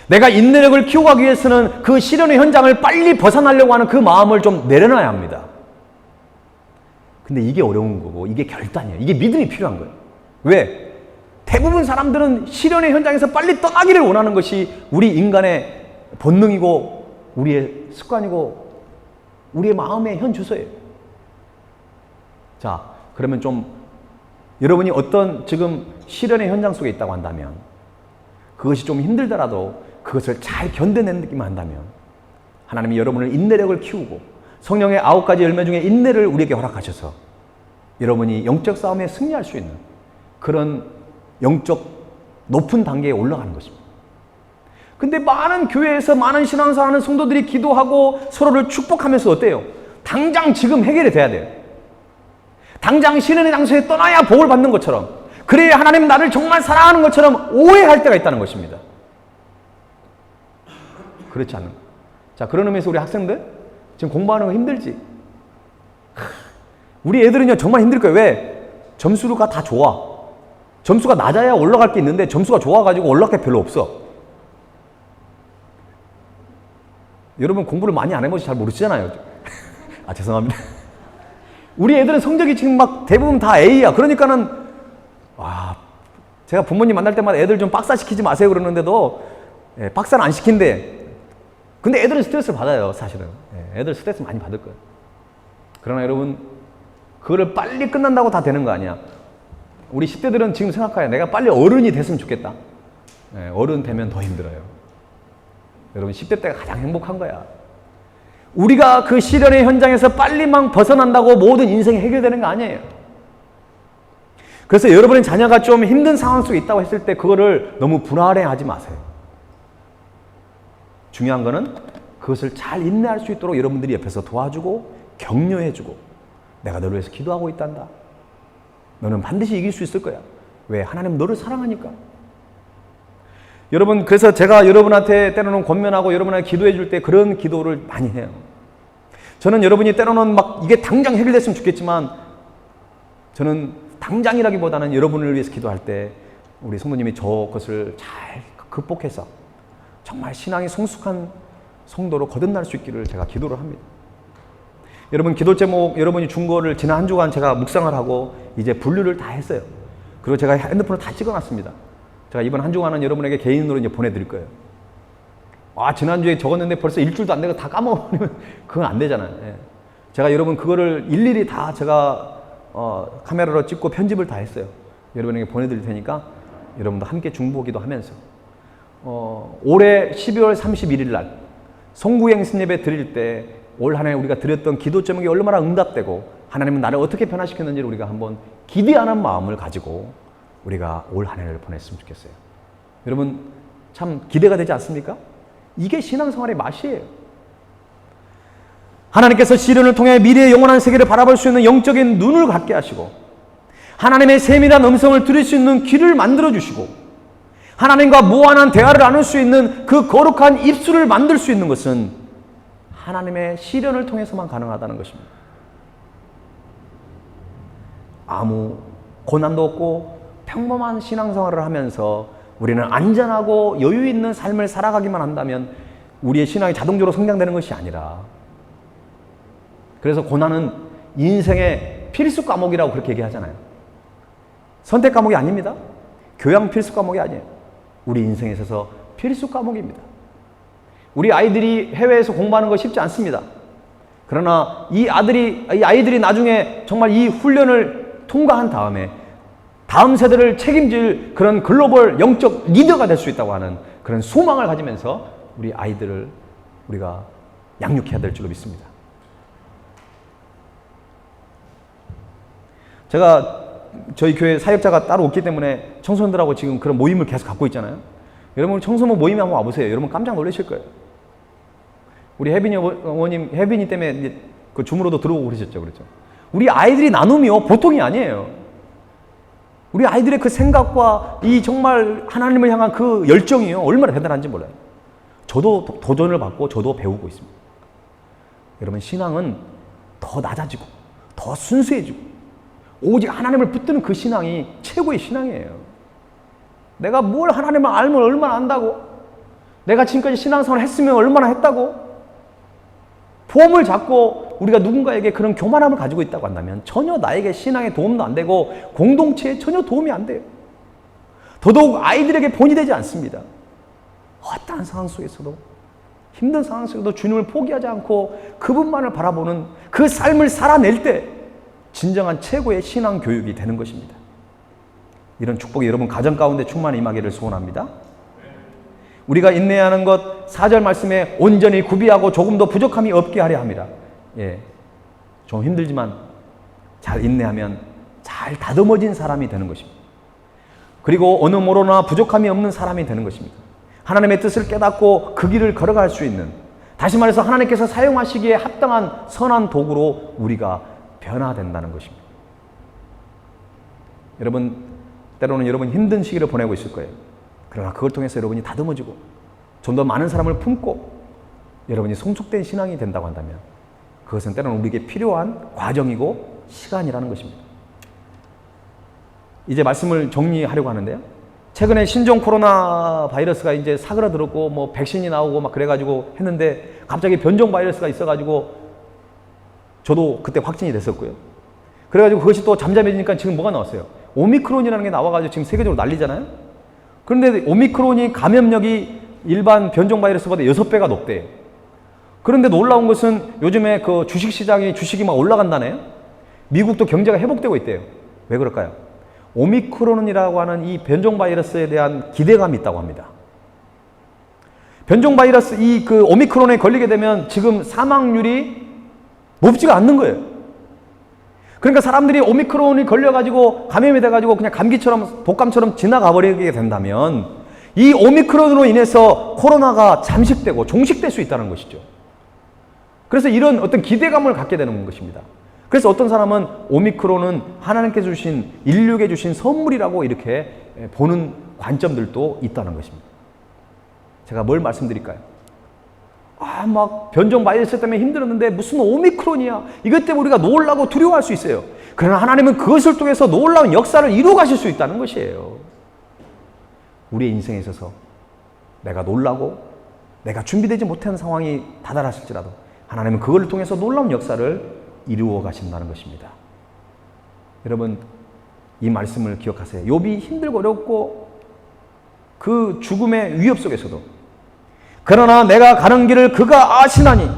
내가 인내력을 키워가기 위해서는 그 시련의 현장을 빨리 벗어나려고 하는 그 마음을 좀 내려놔야 합니다. 근데 이게 어려운 거고, 이게 결단이에요. 이게 믿음이 필요한 거예요. 왜? 대부분 사람들은 시련의 현장에서 빨리 떠나기를 원하는 것이 우리 인간의 본능이고 우리의 습관이고 우리의 마음의 현 주소예요. 자, 그러면 좀 여러분이 어떤 지금 시련의 현장 속에 있다고 한다면, 그것이 좀 힘들더라도 그것을 잘 견뎌내기만 한다면 하나님이 여러분을 인내력을 키우고 성령의 9가지 열매 중에 인내를 우리에게 허락하셔서 여러분이 영적 싸움에 승리할 수 있는 그런 영적 높은 단계에 올라가는 것입니다. 근데 많은 교회에서 많은 신앙생활하는 성도들이 기도하고 서로를 축복하면서 어때요? 당장 지금 해결이 돼야 돼요. 당장 신의 장소에 떠나야 복을 받는 것처럼, 그래야 하나님 나를 정말 사랑하는 것처럼 오해할 때가 있다는 것입니다. 그렇지 않은. 자, 그런 의미에서 우리 학생들 지금 공부하는 거 힘들지? 우리 애들은요 정말 힘들 거예요. 왜? 점수가 다 좋아. 점수가 낮아야 올라갈 게 있는데 점수가 좋아가지고 올라갈 게 별로 없어. 여러분 공부를 많이 안 해보셔서 잘 모르시잖아요. 아, 죄송합니다. 우리 애들은 성적이 지금 막 대부분 다 A야. 그러니까는 제가 부모님 만날 때마다 애들 좀 박사 시키지 마세요 그러는데도 박사는 안 시킨대. 근데 애들은 스트레스를 받아요, 사실은. 애들 스트레스 많이 받을 거예요. 그러나 여러분, 그거를 빨리 끝난다고 다 되는 거 아니야. 우리 10대들은 지금 생각해요. 내가 빨리 어른이 됐으면 좋겠다. 어른 되면 더 힘들어요. 여러분, 10대 때가 가장 행복한 거야. 우리가 그 시련의 현장에서 빨리만 벗어난다고 모든 인생이 해결되는 거 아니에요. 그래서 여러분의 자녀가 좀 힘든 상황 속에 있다고 했을 때 그거를 너무 불안해하지 마세요. 중요한 거는 그것을 잘 인내할 수 있도록 여러분들이 옆에서 도와주고 격려해주고, 내가 너를 위해서 기도하고 있단다. 너는 반드시 이길 수 있을 거야. 왜? 하나님 너를 사랑하니까. 여러분, 그래서 제가 여러분한테 때로는 권면하고 여러분한테 기도해 줄 때 그런 기도를 많이 해요. 저는 여러분이 때로는 막 이게 당장 해결됐으면 좋겠지만, 저는 당장이라기보다는 여러분을 위해서 기도할 때 우리 성도님이 저것을 잘 극복해서 정말 신앙이 성숙한 성도로 거듭날 수 있기를 제가 기도를 합니다. 여러분, 기도 제목 여러분이 준 거를 지난 한 주간 제가 묵상을 하고 이제 분류를 다 했어요. 그리고 제가 핸드폰을 다 찍어놨습니다. 제가 이번 한 주간은 여러분에게 개인으로 이제 보내드릴 거예요. 지난주에 적었는데 벌써 일주일도 안 되고 다 까먹으면 그건 안 되잖아요. 제가 여러분 그거를 일일이 다 제가 카메라로 찍고 편집을 다 했어요. 여러분에게 보내드릴 테니까 여러분도 함께 중보기도 하면서 올해 12월 31일 날 송구행신 예배 드릴 때 올 한 해 우리가 드렸던 기도 제목이 얼마나 응답되고 하나님은 나를 어떻게 변화시켰는지를 우리가 한번 기대하는 마음을 가지고 우리가 올 한 해를 보냈으면 좋겠어요. 여러분, 참 기대가 되지 않습니까? 이게 신앙생활의 맛이에요. 하나님께서 시련을 통해 미래의 영원한 세계를 바라볼 수 있는 영적인 눈을 갖게 하시고, 하나님의 세밀한 음성을 들을 수 있는 귀를 만들어주시고, 하나님과 무한한 대화를 나눌 수 있는 그 거룩한 입술을 만들 수 있는 것은 하나님의 시련을 통해서만 가능하다는 것입니다. 아무 고난도 없고 평범한 신앙생활을 하면서 우리는 안전하고 여유 있는 삶을 살아가기만 한다면 우리의 신앙이 자동적으로 성장되는 것이 아니라, 그래서 고난은 인생의 필수 과목이라고 그렇게 얘기하잖아요. 선택 과목이 아닙니다. 교양 필수 과목이 아니에요. 우리 인생에 있어서 필수 과목입니다. 우리 아이들이 해외에서 공부하는 거 쉽지 않습니다. 그러나 이 아이들이 나중에 정말 이 훈련을 통과한 다음에 다음 세대를 책임질 그런 글로벌 영적 리더가 될 수 있다고 하는 그런 소망을 가지면서 우리 아이들을 우리가 양육해야 될 줄로 믿습니다. 제가 저희 교회 사역자가 따로 없기 때문에 청소년들하고 지금 그런 모임을 계속 갖고 있잖아요. 여러분 청소년 모임에 한번 와보세요. 여러분 깜짝 놀라실 거예요. 우리 혜빈이 어머님, 혜빈이 때문에 이제 그 줌으로도 들어오고 그러셨죠. 그렇죠? 우리 아이들이 나눔이요 보통이 아니에요. 우리 아이들의 그 생각과 이 정말 하나님을 향한 그 열정이요 얼마나 대단한지 몰라요. 저도 도전을 받고 저도 배우고 있습니다. 여러분 신앙은 더 낮아지고 더 순수해지고 오직 하나님을 붙드는 그 신앙이 최고의 신앙이에요. 내가 뭘 하나님을 알면 얼마나 안다고? 내가 지금까지 신앙생활을 했으면 얼마나 했다고? 보험을 잡고 우리가 누군가에게 그런 교만함을 가지고 있다고 한다면 전혀 나에게 신앙에 도움도 안 되고 공동체에 전혀 도움이 안 돼요. 더더욱 아이들에게 본이 되지 않습니다. 어떠한 상황 속에서도 힘든 상황 속에서도 주님을 포기하지 않고 그분만을 바라보는 그 삶을 살아낼 때 진정한 최고의 신앙 교육이 되는 것입니다. 이런 축복이 여러분 가정 가운데 충만히 임하기를 소원합니다. 우리가 인내하는 것 4절 말씀에 온전히 구비하고 조금도 부족함이 없게 하려 합니다. 예, 좀 힘들지만 잘 인내하면 잘 다듬어진 사람이 되는 것입니다. 그리고 어느 모로나 부족함이 없는 사람이 되는 것입니다. 하나님의 뜻을 깨닫고 그 길을 걸어갈 수 있는, 다시 말해서 하나님께서 사용하시기에 합당한 선한 도구로 우리가 변화된다는 것입니다. 여러분 때로는 여러분 힘든 시기를 보내고 있을 거예요. 그러나 그걸 통해서 여러분이 다듬어지고 좀 더 많은 사람을 품고 여러분이 성숙된 신앙이 된다고 한다면 그것은 때로는 우리에게 필요한 과정이고 시간이라는 것입니다. 이제 말씀을 정리하려고 하는데요. 최근에 신종 코로나 바이러스가 이제 사그라들었고 뭐 백신이 나오고 막 그래가지고 했는데 갑자기 변종 바이러스가 있어가지고 저도 그때 확진이 됐었고요. 그래가지고 그것이 또 잠잠해지니까 지금 뭐가 나왔어요? 오미크론이라는 게 나와가지고 지금 세계적으로 난리잖아요. 그런데 오미크론이 감염력이 일반 변종 바이러스보다 6배가 높대요. 그런데 놀라운 것은 요즘에 그 주식시장이 주식이 막 올라간다네요. 미국도 경제가 회복되고 있대요. 왜 그럴까요? 오미크론이라고 하는 이 변종 바이러스에 대한 기대감이 있다고 합니다. 변종 바이러스 이 그 오미크론에 걸리게 되면 지금 사망률이 높지가 않는 거예요. 그러니까 사람들이 오미크론이 걸려가지고 감염이 돼가지고 그냥 감기처럼 독감처럼 지나가 버리게 된다면 이 오미크론으로 인해서 코로나가 잠식되고 종식될 수 있다는 것이죠. 그래서 이런 어떤 기대감을 갖게 되는 것입니다. 그래서 어떤 사람은 오미크론은 하나님께서 주신 인류에게 주신 선물이라고 이렇게 보는 관점들도 있다는 것입니다. 제가 뭘 말씀드릴까요? 막 변종 바이러스 때문에 힘들었는데 무슨 오미크론이야. 이것 때문에 우리가 놀라고 두려워할 수 있어요. 그러나 하나님은 그것을 통해서 놀라운 역사를 이루어 가실 수 있다는 것이에요. 우리의 인생에 있어서 내가 놀라고 내가 준비되지 못한 상황이 다다랐을지라도 하나님은 그걸 통해서 놀라운 역사를 이루어 가신다는 것입니다. 여러분 이 말씀을 기억하세요. 욥이 힘들고 어렵고 그 죽음의 위협 속에서도 그러나 내가 가는 길을 그가 아시나니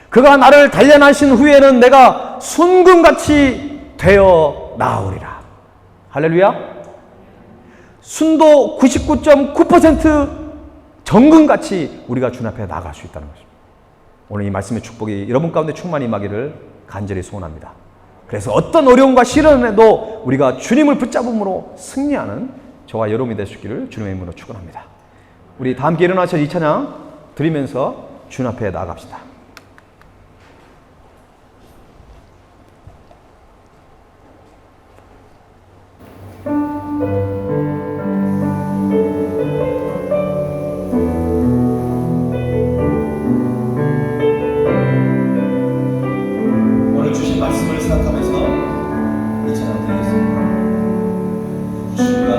그가 나를 단련하신 후에는 내가 순금같이 되어 나오리라. 할렐루야. 순도 99.9% 정금같이 우리가 주님 앞에 나갈 수 있다는 것입니다. 오늘 이 말씀의 축복이 여러분 가운데 충만히 임하기를 간절히 소원합니다. 그래서 어떤 어려움과 시련에도 우리가 주님을 붙잡음으로 승리하는 저와 여러분이 되시기를 주님의 이름으로 축원합니다. 우리 다 함께 일어나셔서 이 찬양 드리면서 주님 앞에 나아갑시다. 오늘 주신 말씀을 생각하면서 이 찬양 드리겠습니다. 주여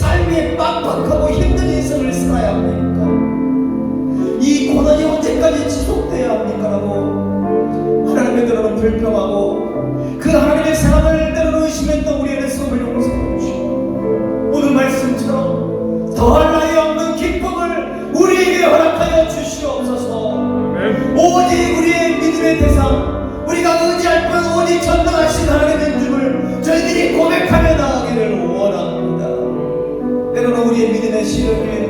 삶이 빡빡하고 힘든 인생을 살아야 합니까? 이 고난이 언제까지 지속돼야 합니까? 라고 하나님의 때로는 불평하고 그 하나님의 사랑을 때로는 의심했던 우리의 수업을 용서해 주시고 오늘 말씀처럼 더할 나위 없는 기쁨을 우리에게 허락하여 주시옵소서. 오직 우리의 믿음의 대상, 우리가 의지할 분 오직 전능하신 하나님인 줄을 저희들이 고백하며 나아가기를 원합니다. 때로는 우리의 믿음의 시련에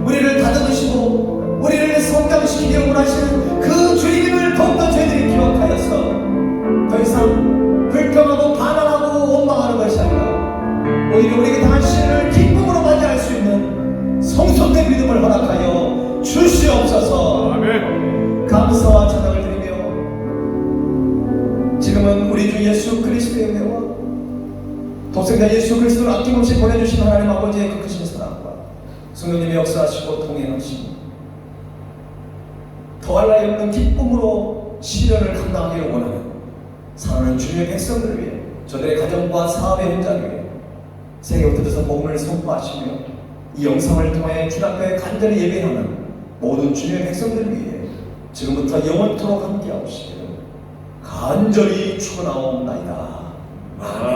우리를 다듬으시고 우리를 성장시키기 원하시는 그 주님을 더욱더 저희들이 기억하여서 더 이상 불평하고 반항하고 원망하는 것이 아니라 오히려 우리에게 당한 시련을 기쁨으로 맞이할 수 있는 성숙된 믿음을 허락하여 주시옵소서. 아멘. 감사와 찬양을 드리며 지금은 우리 주 예수 그리스도의 은혜와 독생자 예수 그리스도를 아낌없이 보내주신 하나님 아버지의 그 크신 사랑과 성령님의 역사하시고 동행하시고 더할 나위 없는 기쁨으로 시련을 감당하기를 원하는 사랑하는 주님의 백성들을 위해 저들의 가정과 사업의 현장을 위해 세계 곳곳에서 복음을 선포하시며 이 영상을 통해 주 앞에 간절히 예배하는 모든 주님의 백성들을 위해 지금부터 영원토록 함께하시기를 간절히 축원하옵나이다. 아멘.